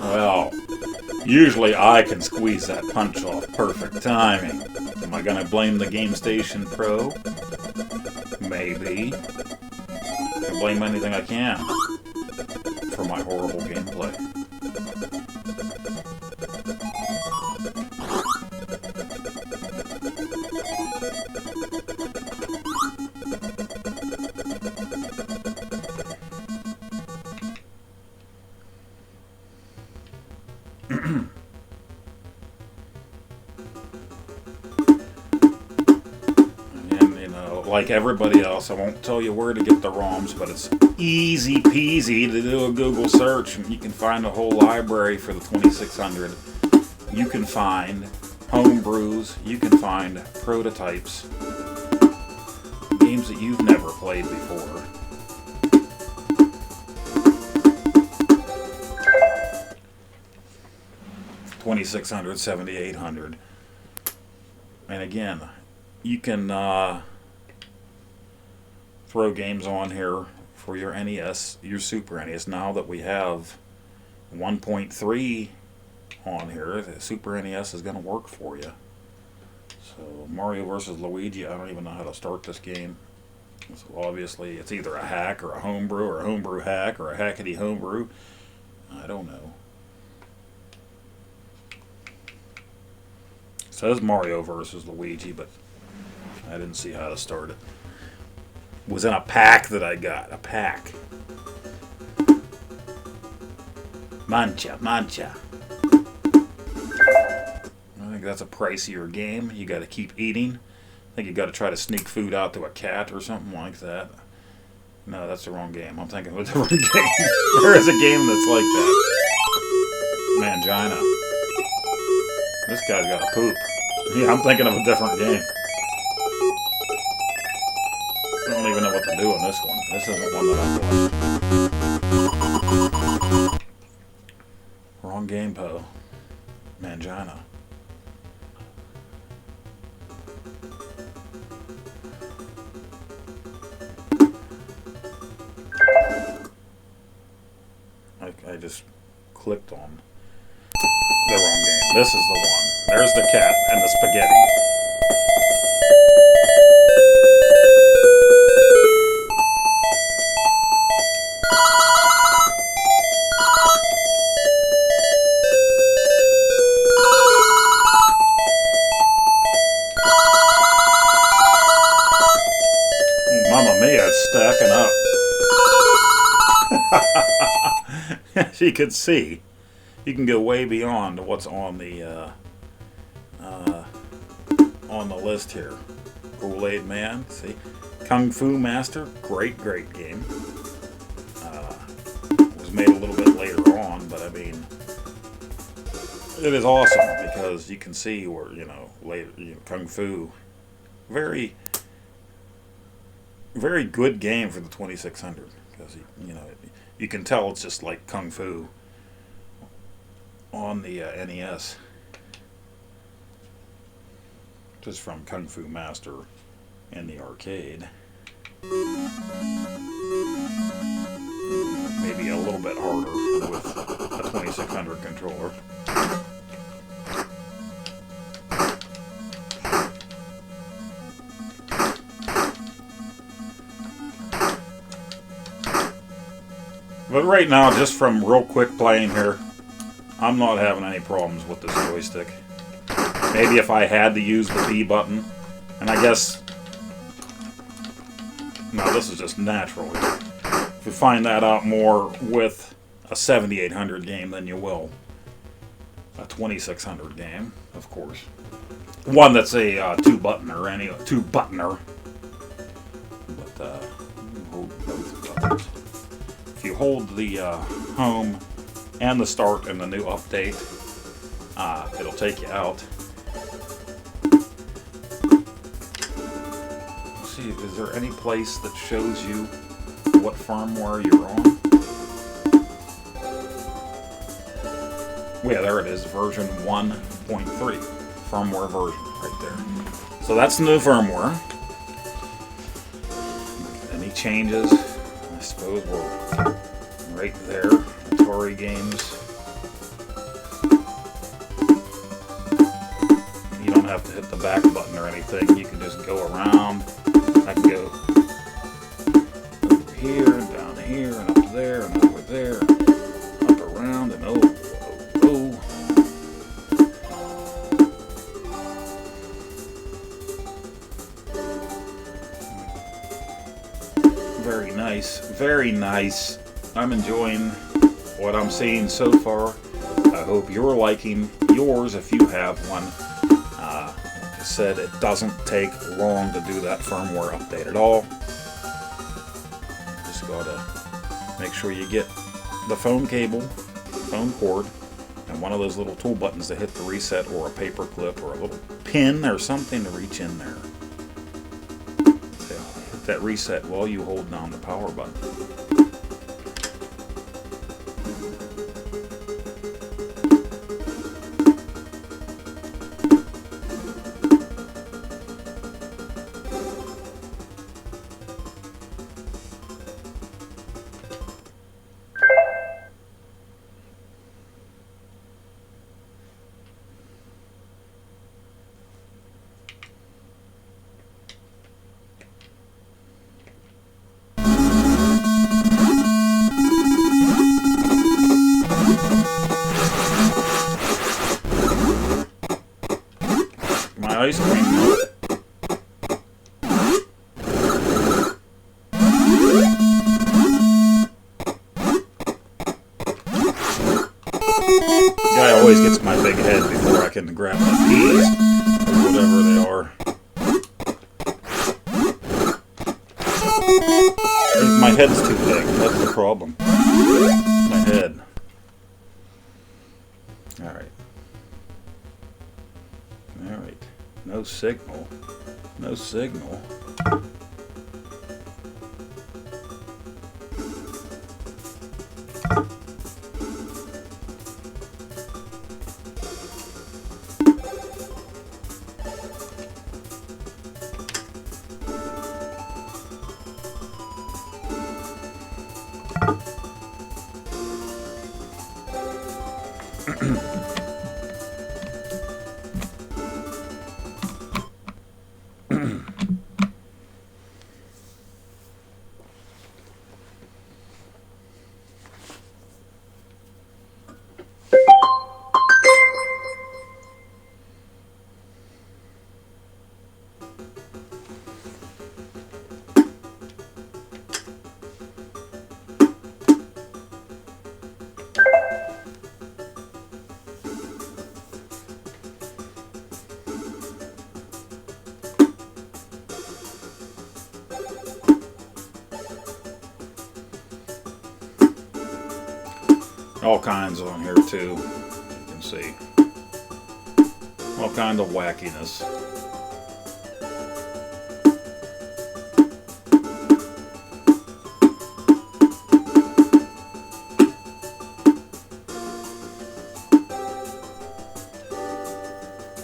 Well, usually I can squeeze that punch off perfect timing. Am I going to blame the Gamestation Pro? Maybe. I can blame anything I can for my horrible gameplay. And, you know, like everybody else, I won't tell you where to get the ROMs, but it's easy peasy to do a Google search and you can find a whole library for the 2600. You can find homebrews, you can find prototypes, games that you've never played before. $2,600, $7,800. And again, you can throw games on here for your NES, your Super NES. Now that we have 1.3 on here, the Super NES is going to work for you. So Mario vs. Luigi, I don't even know how to start this game. So obviously it's either a hack or a homebrew or a homebrew hack or a hackety homebrew. I don't know. It says Mario vs. Luigi, but I didn't see how to start it. It was in a pack that I got. A pack. Mancha, mancha. I think that's a pricier game. You got to keep eating. I think you got to try to sneak food out to a cat or something like that. No, that's the wrong game. I'm thinking of a different game. There is a game that's like that. Mangina. This guy's got a poop. Yeah, I'm thinking of a different game. I don't even know what to do on this one. This isn't one that I want. Wrong game, Poe. Mangina. I just clicked on The wrong game. This is the one. There's the cat and the spaghetti. Oh, Mamma Mia, it's stacking up. As you can see, you can go way beyond what's on the list here. Kool-Aid Man, see, Kung Fu Master, great game. Was made a little bit later on, but I mean, it is awesome because you can see where later Kung Fu, very very good game for the 2600 because you can tell it's just like Kung Fu on the NES. Just from Kung Fu Master in the arcade. Maybe a little bit harder with a 2600 controller. But right now, just from real quick playing here, I'm not having any problems with this joystick. Maybe if I had to use the B button, and I guess, no, this is just natural. If you find that out more with a 7800 game than you will a 2600 game, of course. One that's a two-buttoner. But hold both buttons. If you hold the home and the start and the new update, it'll take you out. See, is there any place that shows you what firmware you're on? Yeah, there it is, version 1.3, firmware version right there. So that's the new firmware. Any changes? I suppose we're right there. Atari games. You don't have to hit the back button or anything. You can just go around. I can go over here, and down here, and up there, and over there, up around, and oh. Very nice, very nice. I'm enjoying what I'm seeing so far. I hope you're liking yours if you have one. Like I said, it doesn't take long to do that firmware update at all. Just gotta make sure you get the phone cable, phone cord, and one of those little tool buttons to hit the reset, or a paper clip, or a little pin or something to reach in there. So hit that reset while you hold down the power button. Ice cream milk. Guy always gets my big head before I can grab my peas, or whatever they are. I think my head's too big, that's the problem. My head. Alright. Alright. No signal. No signal. All kinds on here too. You can see all kind of wackiness.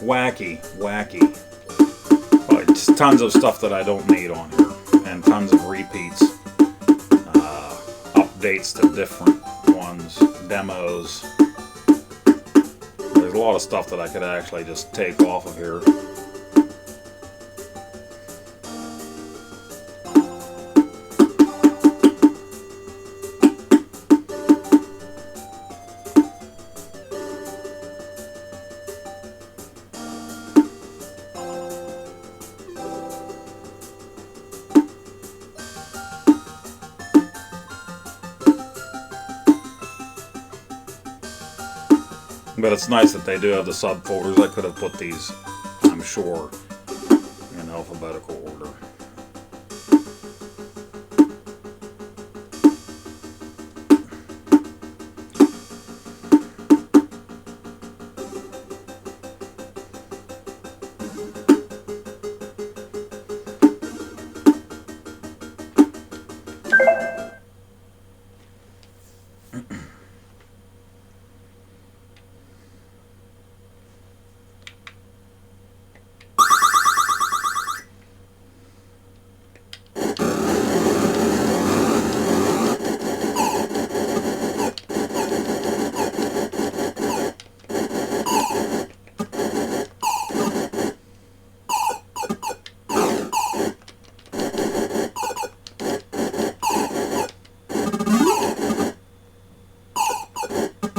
Wacky. But it's tons of stuff that I don't need on here, and tons of repeats, updates to different ones, demos. There's a lot of stuff that I could actually just take off of here. But it's nice that they do have the subfolders. I could have put these, I'm sure, in alphabetical order.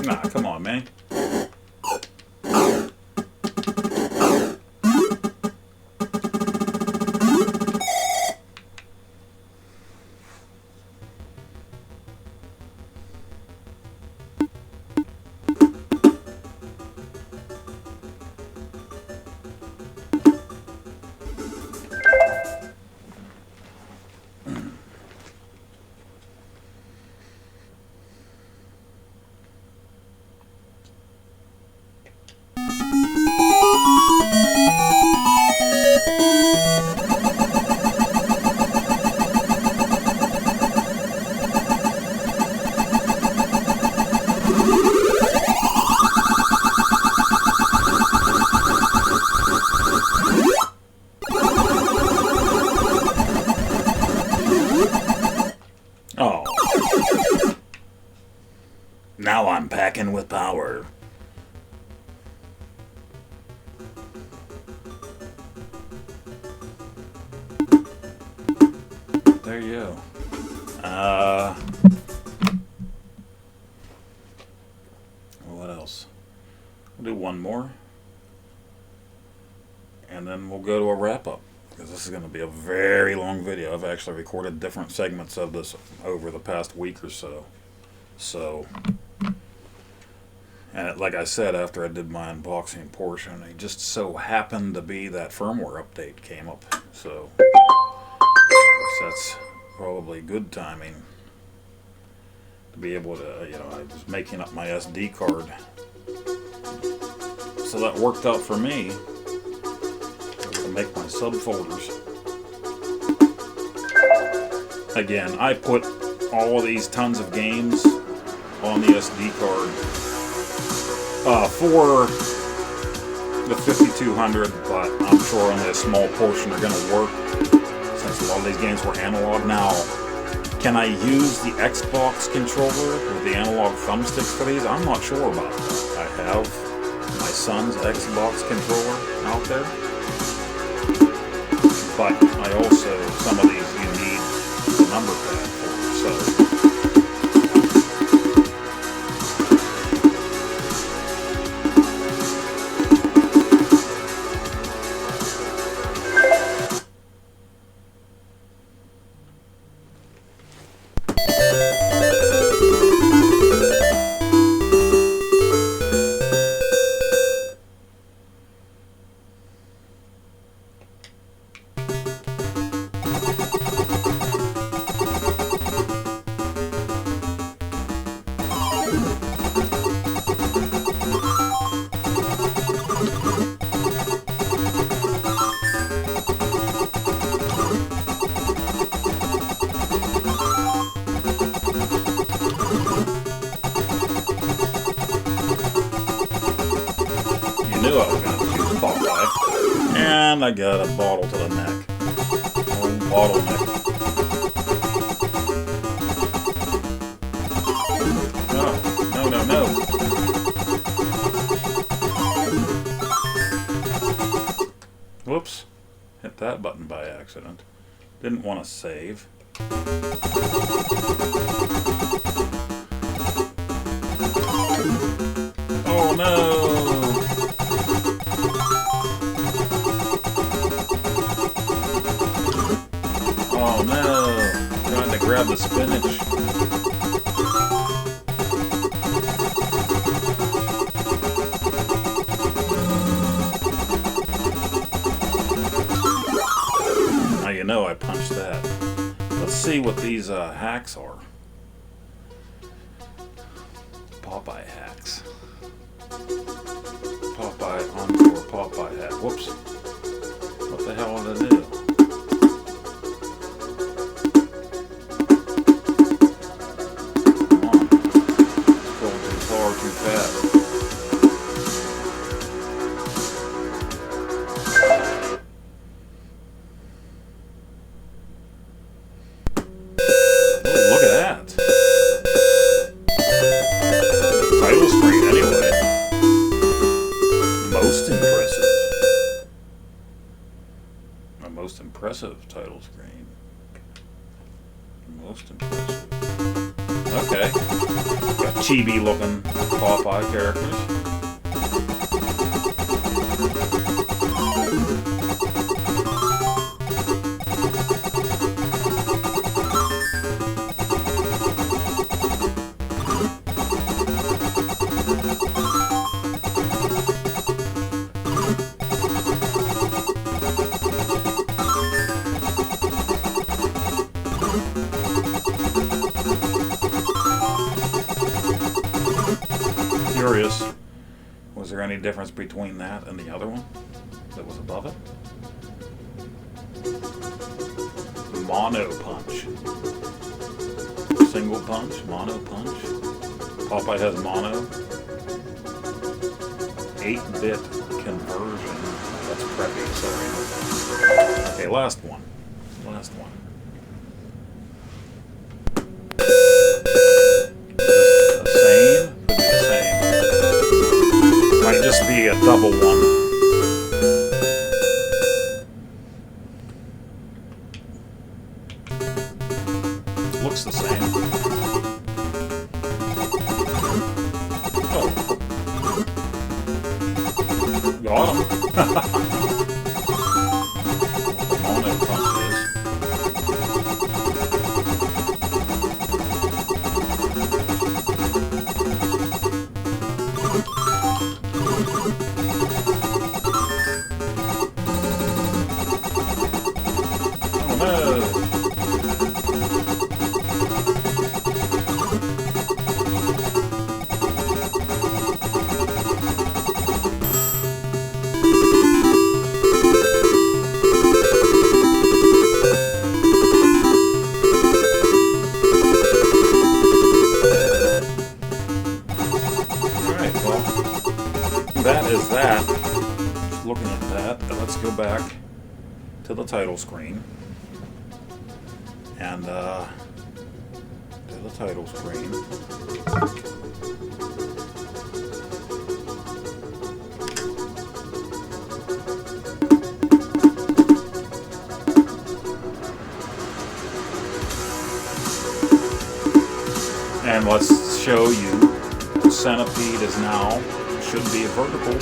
Nah, come on, man. Oh. Now I'm packing with power. There you go. What else? We'll do one more. And then we'll go to a wrap-up, because this is going to be a very long video. I've actually recorded different segments of this over the past week or so. And like I said, after I did my unboxing portion, it just so happened to be that firmware update came up. So that's probably good timing to be able to, you know, I was making up my SD card. So that worked out for me to make my subfolders. Again, I put all of these tons of games on the SD card for the 5200, but I'm sure only a small portion are going to work since a lot of these games were analog. Now, can I use the Xbox controller with the analog thumbsticks for these? I'm not sure about that. I have my son's Xbox controller out there, but I also, some of these you need the number pad for, so. And I got a bottle to the neck. Old bottleneck. Oh, no. Whoops. Hit that button by accident. Didn't want to save. Oh no! Oh no! Trying to grab the spinach. Now you know I punched that. Let's see what these hacks are. Popeye hacks. Popeye Encore Popeye hack. Whoops. What the hell did I do? Come on. Scroll too far, too fast. Oh, look at that. Title screen anyway. Most impressive. A most impressive title screen. Most impressive. Okay. Got chibi looking Popeye characters. Curious, was there any difference between that and the other one that was above it? Mono punch. Single punch, mono punch. Popeye has mono. 8-bit conversion. That's preppy, sorry. Okay, last one. Last one. Might just be a double one. Looks the same. Oh. Got him. Mono punch is. That is that. Just looking at that, let's go back to the title screen. And to the title screen. And let's show you the centipede is now, should be a vertical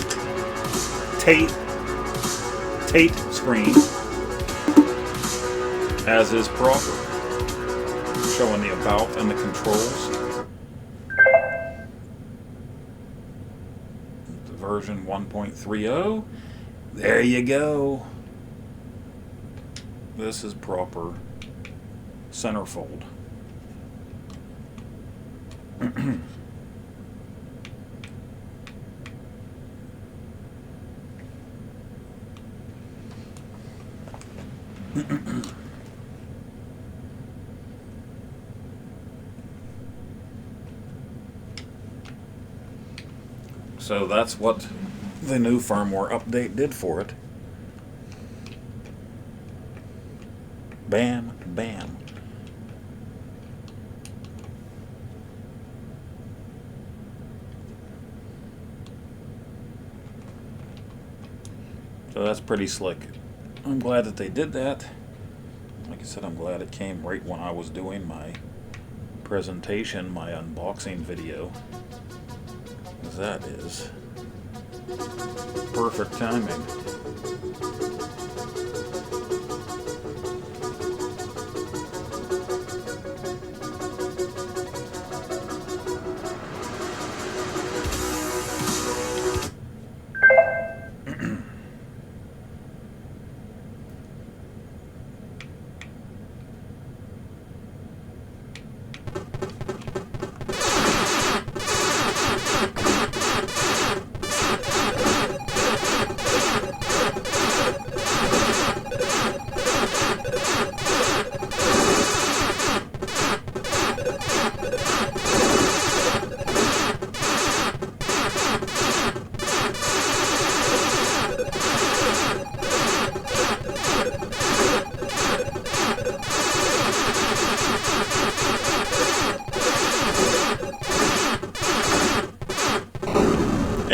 Tate screen, as is proper. Showing the about and the controls. The version 1.30. There you go. This is proper centerfold. So that's what the new firmware update did for it. Bam, bam. So that's pretty slick. I'm glad that they did that. Like I said, I'm glad it came right when I was doing my presentation, my unboxing video. 'Cause that is perfect timing.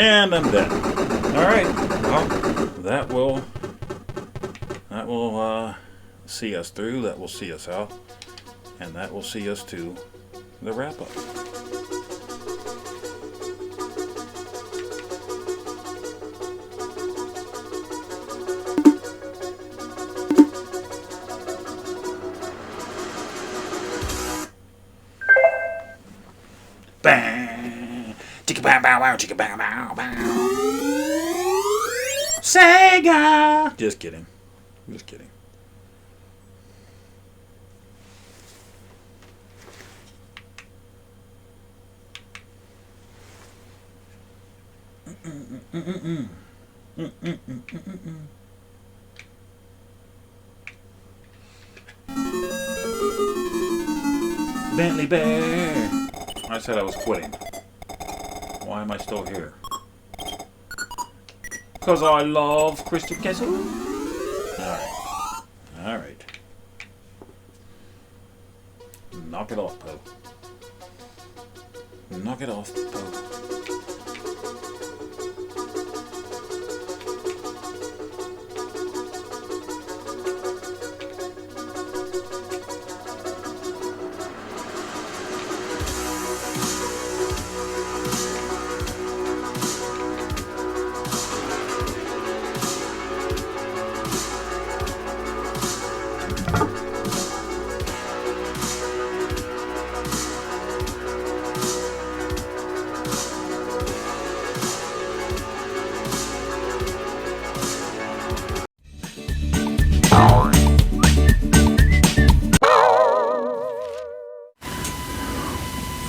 And I'm done. All right. Well, that will see us through. That will see us out, and that will see us to the wrap up. Bang! Chicka bow bow wow, chicka bow bow bow. Sega! Just kidding. Just kidding. Bentley Bear. I said I was quitting. Why am I still here? Because I love Crystal Castle. Alright. Alright. Knock it off, Poe. Knock it off, Poe.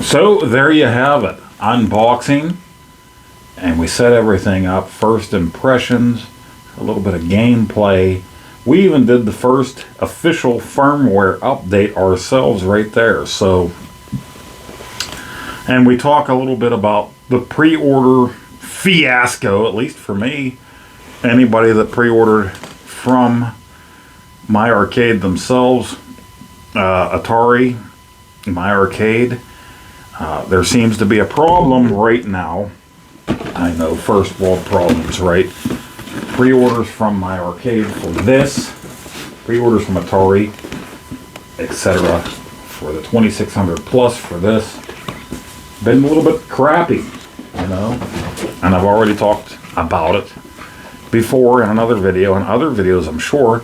So there you have it, unboxing, and we set everything up, first impressions, a little bit of gameplay. We even did the first official firmware update ourselves right there. So, and we talk a little bit about the pre-order fiasco, at least for me. Anybody that pre-ordered from My Arcade themselves, Atari, My Arcade, there seems to be a problem right now. I know, first world problems, right? Pre-orders from My Arcade for this, pre-orders from Atari, etc. for the 2600 plus for this. Been a little bit crappy, you know? And I've already talked about it before in another video, and other videos I'm sure.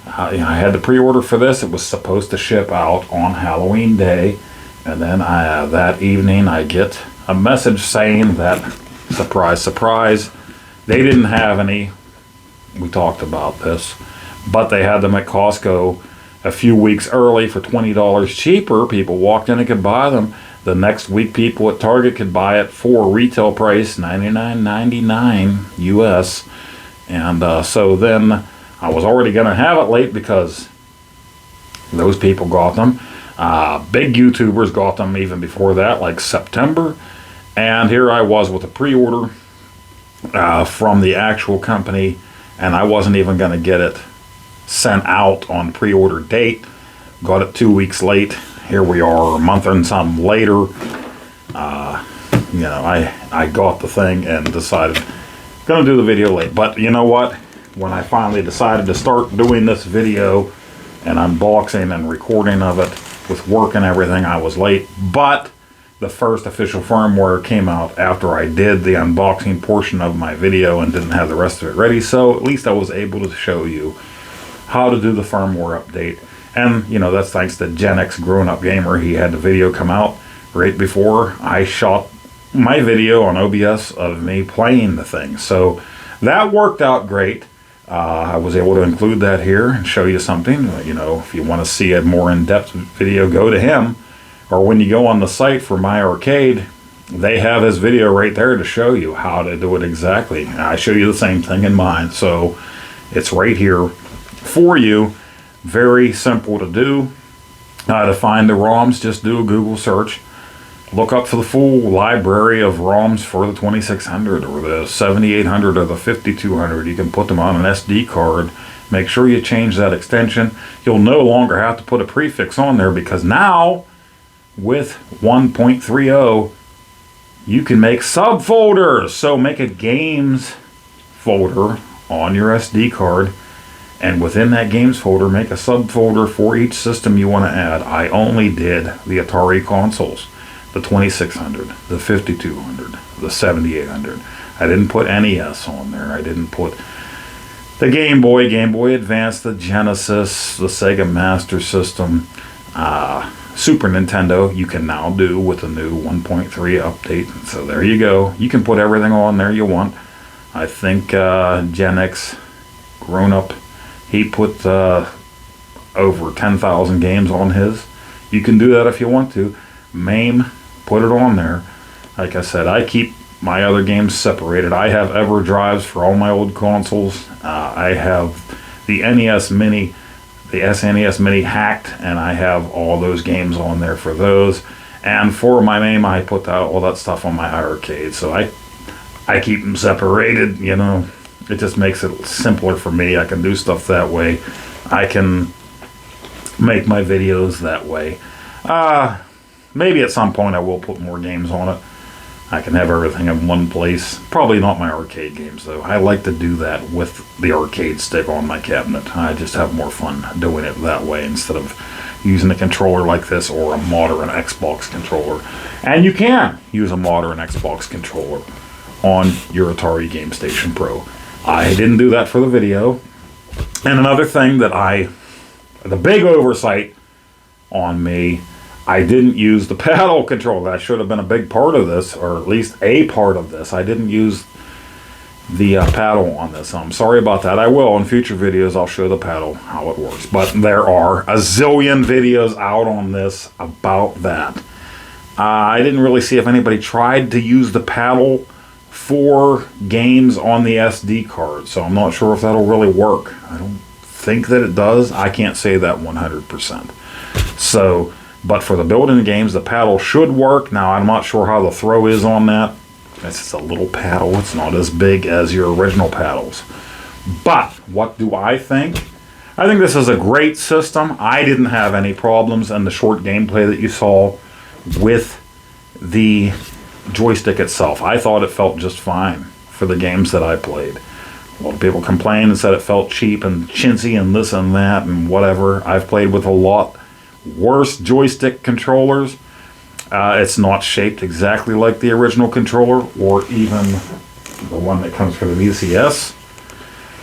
I had the pre-order for this. It was supposed to ship out on Halloween Day. And then that evening I get a message saying that, surprise, surprise, they didn't have any. We talked about this. But they had them at Costco a few weeks early for $20 cheaper. People walked in and could buy them. The next week people at Target could buy it for retail price, $99.99 US. And so then I was already going to have it late because those people got them. Big YouTubers got them even before that, like September. And here I was with a pre-order from the actual company, and I wasn't even going to get it sent out on pre-order date. Got it 2 weeks late. Here we are a month and some later. You know, I got the thing and decided gonna do the video late. But you know what? When I finally decided to start doing this video and unboxing and recording of it with work and everything, I was late. But the first official firmware came out after I did the unboxing portion of my video and didn't have the rest of it ready. So at least I was able to show you how to do the firmware update. And, you know, that's thanks to Gen X Grown Up Gamer. He had the video come out right before I shot my video on OBS of me playing the thing. So that worked out great. I was able to include that here and show you something. You know, if you want to see a more in-depth video, go to him. Or when you go on the site for My Arcade, they have his video right there to show you how to do it exactly. I show you the same thing in mine. So it's right here for you. Very simple to do. To find the ROMs, just do a Google search. Look up for the full library of ROMs for the 2600 or the 7800 or the 5200. You can put them on an SD card. Make sure you change that extension. You'll no longer have to put a prefix on there, because now with 1.30 you can make subfolders. So make a games folder on your SD card, and within that games folder make a subfolder for each system you want to add. I only did the Atari consoles, the 2600, the 5200, the 7800. I didn't put NES on there. I didn't put the Game Boy, Game Boy Advance, the Genesis, the Sega Master System, Super Nintendo. You can now do with the new 1.3 update. So there you go. You can put everything on there you want. I think Gen X Grown Up, he put over 10,000 games on his. You can do that if you want to. MAME, put it on there. Like I said, I keep my other games separated. I have Ever drives for all my old consoles. I have the NES Mini, the SNES Mini hacked, and I have all those games on there for those. And for my MAME, I put all that stuff on my arcade. So I keep them separated, you know. It just makes it simpler for me. I can do stuff that way. I can make my videos that way. Maybe at some point I will put more games on it. I can have everything in one place. Probably not my arcade games, though. I like to do that with the arcade stick on my cabinet. I just have more fun doing it that way instead of using a controller like this or a modern Xbox controller. And you can use a modern Xbox controller on your Atari Gamestation Pro. I didn't do that for the video. And another thing that the big oversight on me, I didn't use the paddle controller. That should have been a big part of this, or at least a part of this. I didn't use the paddle on this. I'm sorry about that. I will in future videos. I'll show the paddle, how it works. But there are a zillion videos out on this about that. I didn't really see if anybody tried to use the paddle for games on the SD card, so I'm not sure if that'll really work. I don't think that it does. I can't say that 100%. So, but for the built-in games, the paddle should work. Now, I'm not sure how the throw is on that. It's just a little paddle. It's not as big as your original paddles. But what do I think? I think this is a great system. I didn't have any problems in the short gameplay that you saw with the joystick itself. I thought it felt just fine for the games that I played. A lot of people complained and said it felt cheap and chintzy and this and that and whatever. I've played with a lot worse joystick controllers. It's not shaped exactly like the original controller, or even the one that comes for the VCS.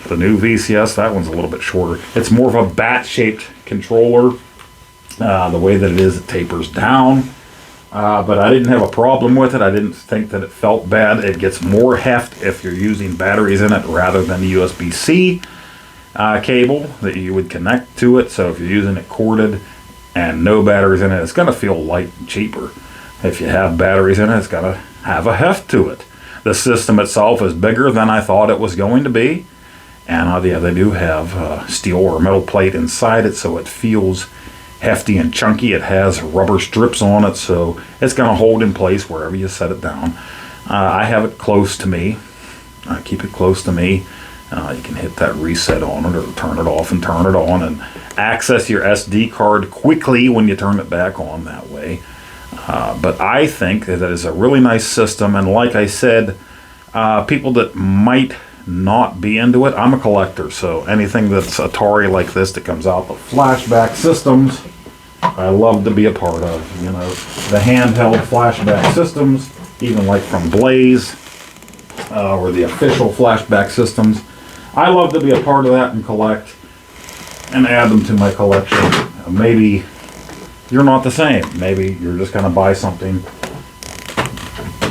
The new VCS, that one's a little bit shorter. It's more of a bat-shaped controller. The way that it is, it tapers down. But I didn't have a problem with it. I didn't think that it felt bad. It gets more heft if you're using batteries in it rather than the USB-C cable that you would connect to it. So if you're using it corded and no batteries in it, it's going to feel light and cheaper. If you have batteries in it, it's going to have a heft to it. The system itself is bigger than I thought it was going to be. And yeah, they do have steel or metal plate inside it, so it feels hefty and chunky. It has rubber strips on it, so it's going to hold in place wherever you set it down. I have it close to me. I keep it close to me You can hit that reset on it or turn it off and turn it on and access your SD card quickly when you turn it back on that way. But I think that is a really nice system, and like I said, people that might not be into it, I'm a collector, so anything that's Atari like this that comes out with flashback systems, I love to be a part of. You know, the handheld flashback systems, even like from Blaze, or the official flashback systems. I love to be a part of that and collect and add them to my collection. Maybe you're not the same. Maybe you're just going to buy something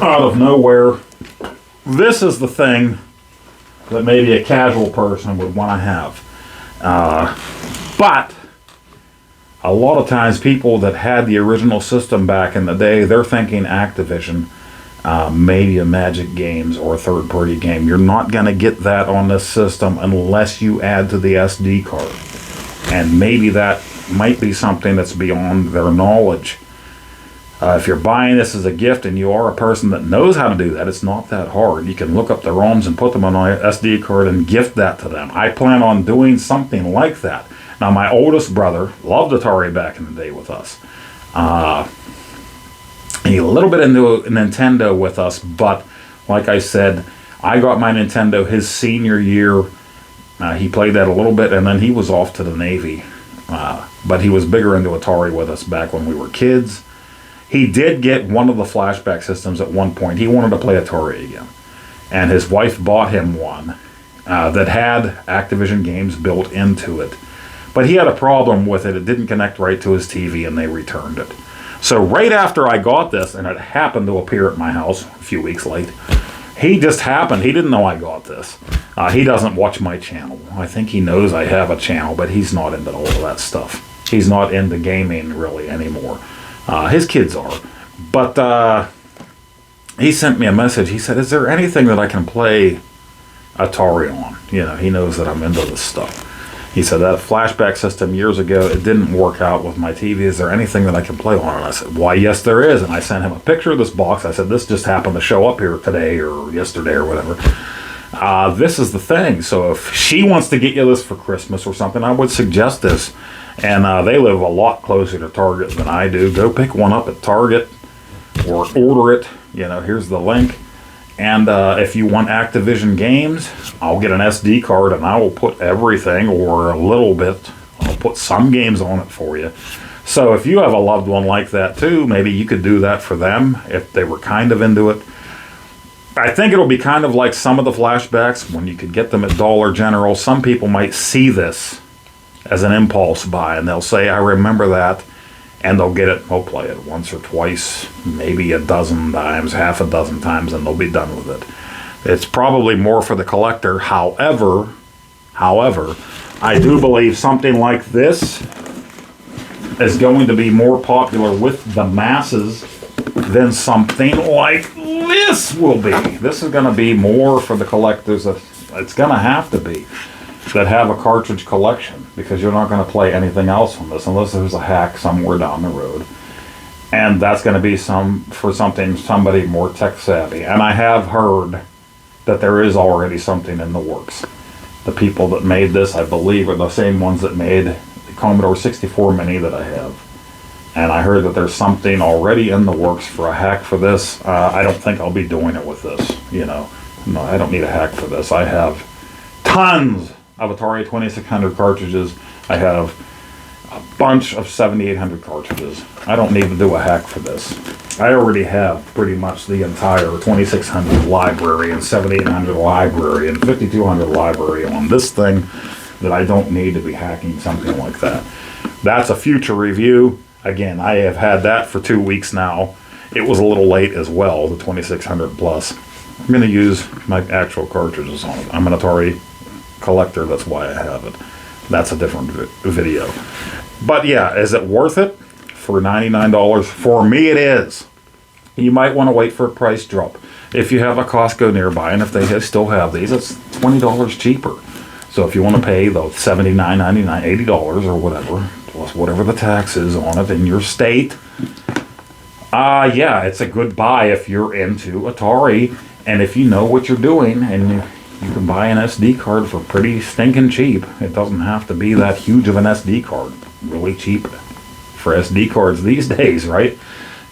out of nowhere. This is the thing that maybe a casual person would want to have. But a lot of times people that had the original system back in the day, they're thinking Activision, maybe a Magic Games or a third-party game. You're not going to get that on this system unless you add to the SD card. And maybe that might be something that's beyond their knowledge. If you're buying this as a gift and you are a person that knows how to do that, it's not that hard. You can look up the ROMs and put them on an SD card and gift that to them. I plan on doing something like that. Now, my oldest brother loved Atari back in the day with us. He a little bit into Nintendo with us, but like I said, I got my Nintendo his senior year. He played that a little bit, and then he was off to the Navy. But he was bigger into Atari with us back when we were kids. He did get one of the flashback systems at one point. He wanted to play Atari again. And his wife bought him one that had Activision games built into it. But he had a problem with it. It didn't connect right to his TV, and they returned it. So right after I got this, and it happened to appear at my house a few weeks late, he just happened. He didn't know I got this. He doesn't watch my channel. I think he knows I have a channel, but he's not into all of that stuff. He's not into gaming really anymore. His kids are. But he sent me a message. He said, is there anything that I can play Atari on? You know, he knows that I'm into this stuff. He said, that flashback system years ago, it didn't work out with my TV. Is there anything that I can play on? And I said, why, yes, there is. And I sent him a picture of this box. I said, this just happened to show up here today or yesterday or whatever. This is the thing. So if she wants to get you this for Christmas or something, I would suggest this. And they live a lot closer to Target than I do. Go pick one up at Target or order it. You know, here's the link. And if you want Activision games, I'll get an SD card and I will put everything or a little bit. I'll put some games on it for you. So if you have a loved one like that too, maybe you could do that for them if they were kind of into it. I think it'll be kind of like some of the flashbacks when you could get them at Dollar General. Some people might see this as an impulse buy and they'll say, I remember that. And they'll get it, they'll play it once or twice, maybe a dozen times, half a dozen times, and they'll be done with it. It's probably more for the collector. However, I do believe something like this is going to be more popular with the masses than something like this will be. This is going to be more for the collectors. It's going to have to be. That have a cartridge collection, because you're not going to play anything else on this unless there's a hack somewhere down the road. And that's going to be somebody more tech savvy. And I have heard that there is already something in the works. The people that made this, I believe, are the same ones that made the Commodore 64 Mini that I have. And I heard that there's something already in the works for a hack for this. I don't think I'll be doing it with this. You know, no, I don't need a hack for this. I have tons of Atari 2600 cartridges. I have a bunch of 7800 cartridges. I don't need to do a hack for this. I already have pretty much the entire 2600 library and 7800 library and 5200 library on this thing that I don't need to be hacking something like that. That's a future review. Again, I have had that for 2 weeks now. It was a little late as well, the 2600 plus. I'm going to use my actual cartridges on it. I'm an Atari collector, that's why I have it. That's a different video. But yeah, is it worth it for $99? For me it is. You might want to wait for a price drop. If you have a Costco nearby, and if they still have these, it's $20 cheaper. So if you want to pay the $79.99, $80 or whatever, plus whatever the tax is on it in your state, yeah, it's a good buy if you're into Atari and if you know what you're doing and you can buy an SD card for pretty stinking cheap. It doesn't have to be that huge of an SD card. Really cheap for SD cards these days, right?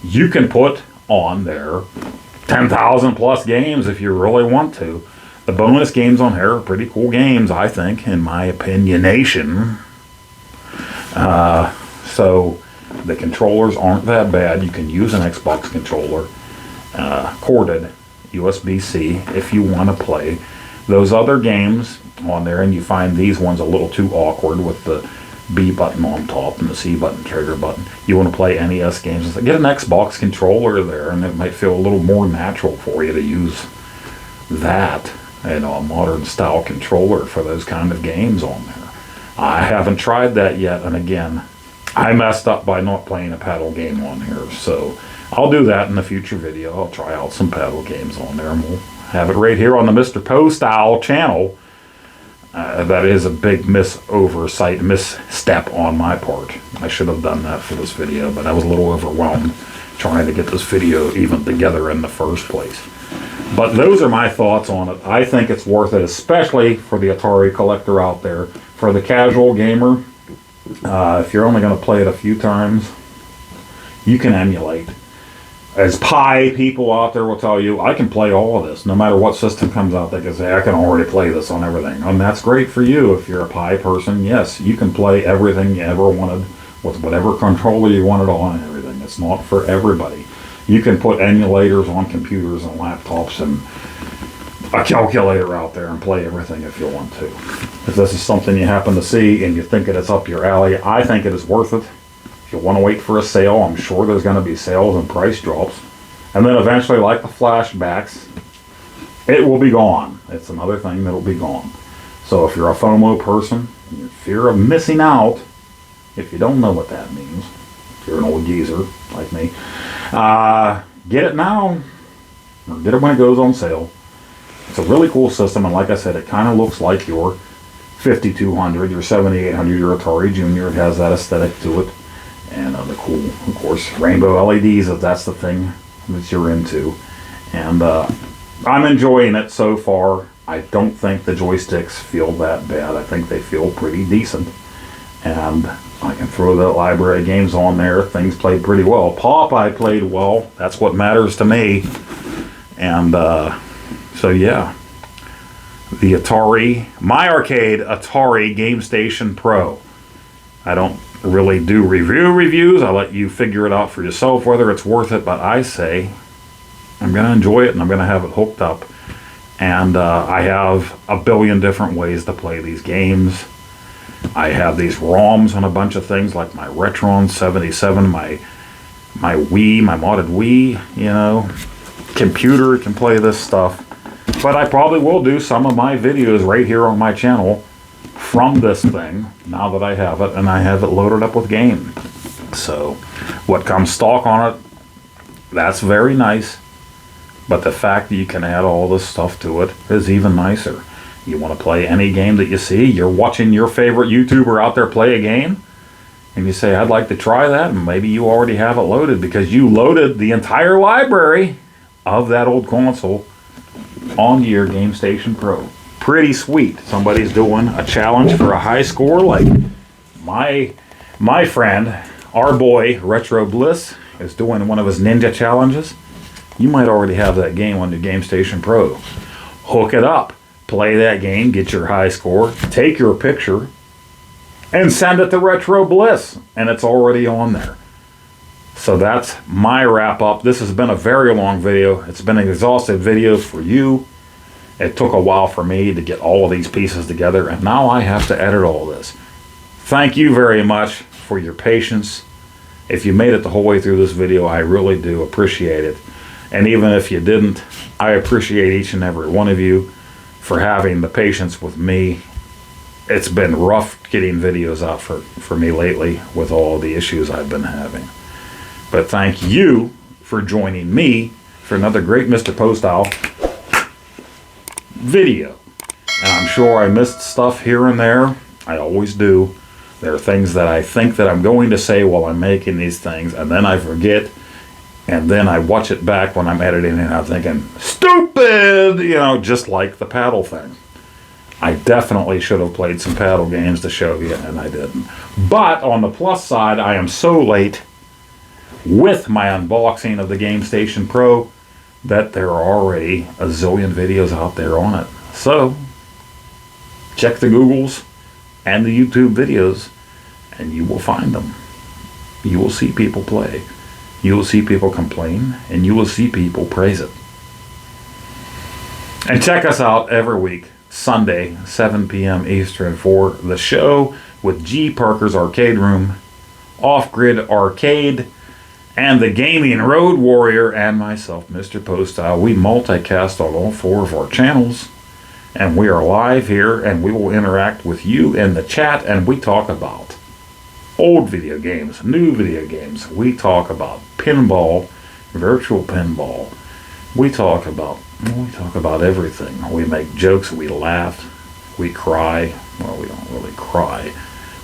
You can put on there 10,000 plus games if you really want to. The bonus games on here are pretty cool games, I think, in my opinionation. So the controllers aren't that bad. You can use an Xbox controller, corded USB-C, if you want to play those other games on there, and you find these ones a little too awkward with the B button on top and the C button, trigger button. You want to play NES games, get an Xbox controller there, and it might feel a little more natural for you to use that, a modern style controller for those kind of games on there. I haven't tried that yet, and again, I messed up by not playing a paddle game on here, so I'll do that in a future video. I'll try out some paddle games on there, and we'll have it right here on the Mr. Poestyle channel. That is a big misstep on my part. I should have done that for this video, but I was a little overwhelmed trying to get this video even together in the first place. But those are my thoughts on it. I think it's worth it, especially for the Atari collector out there. For the casual gamer, if you're only going to play it a few times, you can emulate. As Pi people out there will tell you, I can play all of this. No matter what system comes out, they can say, I can already play this on everything. And that's great for you if you're a Pi person. Yes, you can play everything you ever wanted with whatever controller you wanted on and everything. It's not for everybody. You can put emulators on computers and laptops and a calculator out there and play everything if you want to. If this is something you happen to see and you think that it's up your alley, I think it is worth it. If you want to wait for a sale, I'm sure there's going to be sales and price drops. And then eventually, like the flashbacks, it will be gone. It's another thing that'll be gone. So if you're a FOMO person, you fear of missing out, if you don't know what that means, if you're an old geezer like me, get it now, or get it when it goes on sale. It's a really cool system, and like I said, it kind of looks like your 5200, your 7800, your Atari Junior. It has that aesthetic to it. And the cool, of course, rainbow LEDs, if that's the thing that you're into. And I'm enjoying it so far. I don't think the joysticks feel that bad. I think they feel pretty decent. And I can throw the library of games on there. Things played pretty well. Popeye played well. That's what matters to me. And so yeah, the Atari, my arcade Atari Gamestation Pro. I don't really do reviews. I let you figure it out for yourself whether it's worth it, but I say I'm going to enjoy it and I'm going to have it hooked up. And I have a billion different ways to play these games. I have these ROMs on a bunch of things like my Retron 77, my Wii, my modded Wii, you know. Computer can play this stuff. But I probably will do some of my videos right here on my channel from this thing, now that I have it, and I have it loaded up with games. So, what comes stock on it, that's very nice. But the fact that you can add all this stuff to it is even nicer. You want to play any game that you see, you're watching your favorite YouTuber out there play a game, and you say, I'd like to try that, and maybe you already have it loaded because you loaded the entire library of that old console onto your Gamestation Pro. Pretty sweet. Somebody's doing a challenge for a high score like my friend, our boy, Retro Bliss, is doing one of his ninja challenges. You might already have that game on your Gamestation Pro. Hook it up. Play that game, get your high score, take your picture, and send it to Retro Bliss. And it's already on there. So that's my wrap up. This has been a very long video. It's been an exhaustive video for you. It took a while for me to get all of these pieces together, and now I have to edit all this. Thank you very much for your patience. If you made it the whole way through this video, I really do appreciate it. And even if you didn't, I appreciate each and every one of you for having the patience with me. It's been rough getting videos out for me lately with all the issues I've been having. But thank you for joining me for another great Mr. Poestyle video. And I'm sure I missed stuff here and there. I always do. There are things that I think that I'm going to say while I'm making these things, and then I forget, and then I watch it back when I'm editing and I'm thinking, stupid! stupid, just like the paddle thing. I definitely should have played some paddle games to show you, and I didn't. But on the plus side, I am so late with my unboxing of the Gamestation Pro that there are already a zillion videos out there on it. So, check the Googles and the YouTube videos, and you will find them. You will see people play. You will see people complain, and you will see people praise it. And check us out every week, Sunday, 7 p.m. Eastern, for the show with G. Parker's Arcade Room, Off-Grid Arcade, and the Gaming Road Warrior, and myself, Mr. Poestyle. We multicast on all 4 of our channels, and we are live here, and we will interact with you in the chat, and we talk about old video games, new video games. We talk about pinball, virtual pinball. We talk about everything. We make jokes, we laugh, we cry. Well, we don't really cry.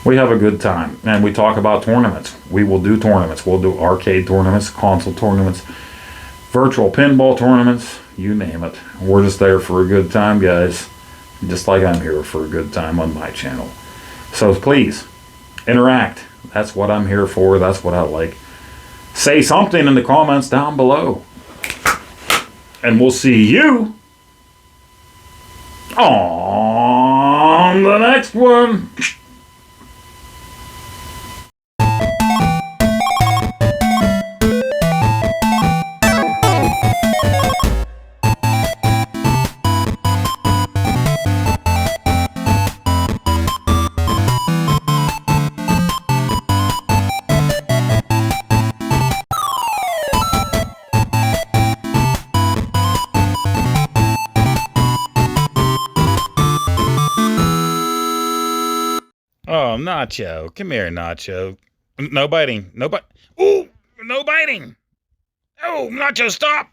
We have a good time, and we talk about tournaments. We will do tournaments. We'll do arcade tournaments, console tournaments, virtual pinball tournaments, you name it. We're just there for a good time, guys. Just like I'm here for a good time on my channel. So please, interact. That's what I'm here for. That's what I like. Say something in the comments down below. And we'll see you on the next one. Oh, Nacho. Come here, Nacho. No biting. No bite. Ooh, no biting. Oh, Nacho, stop.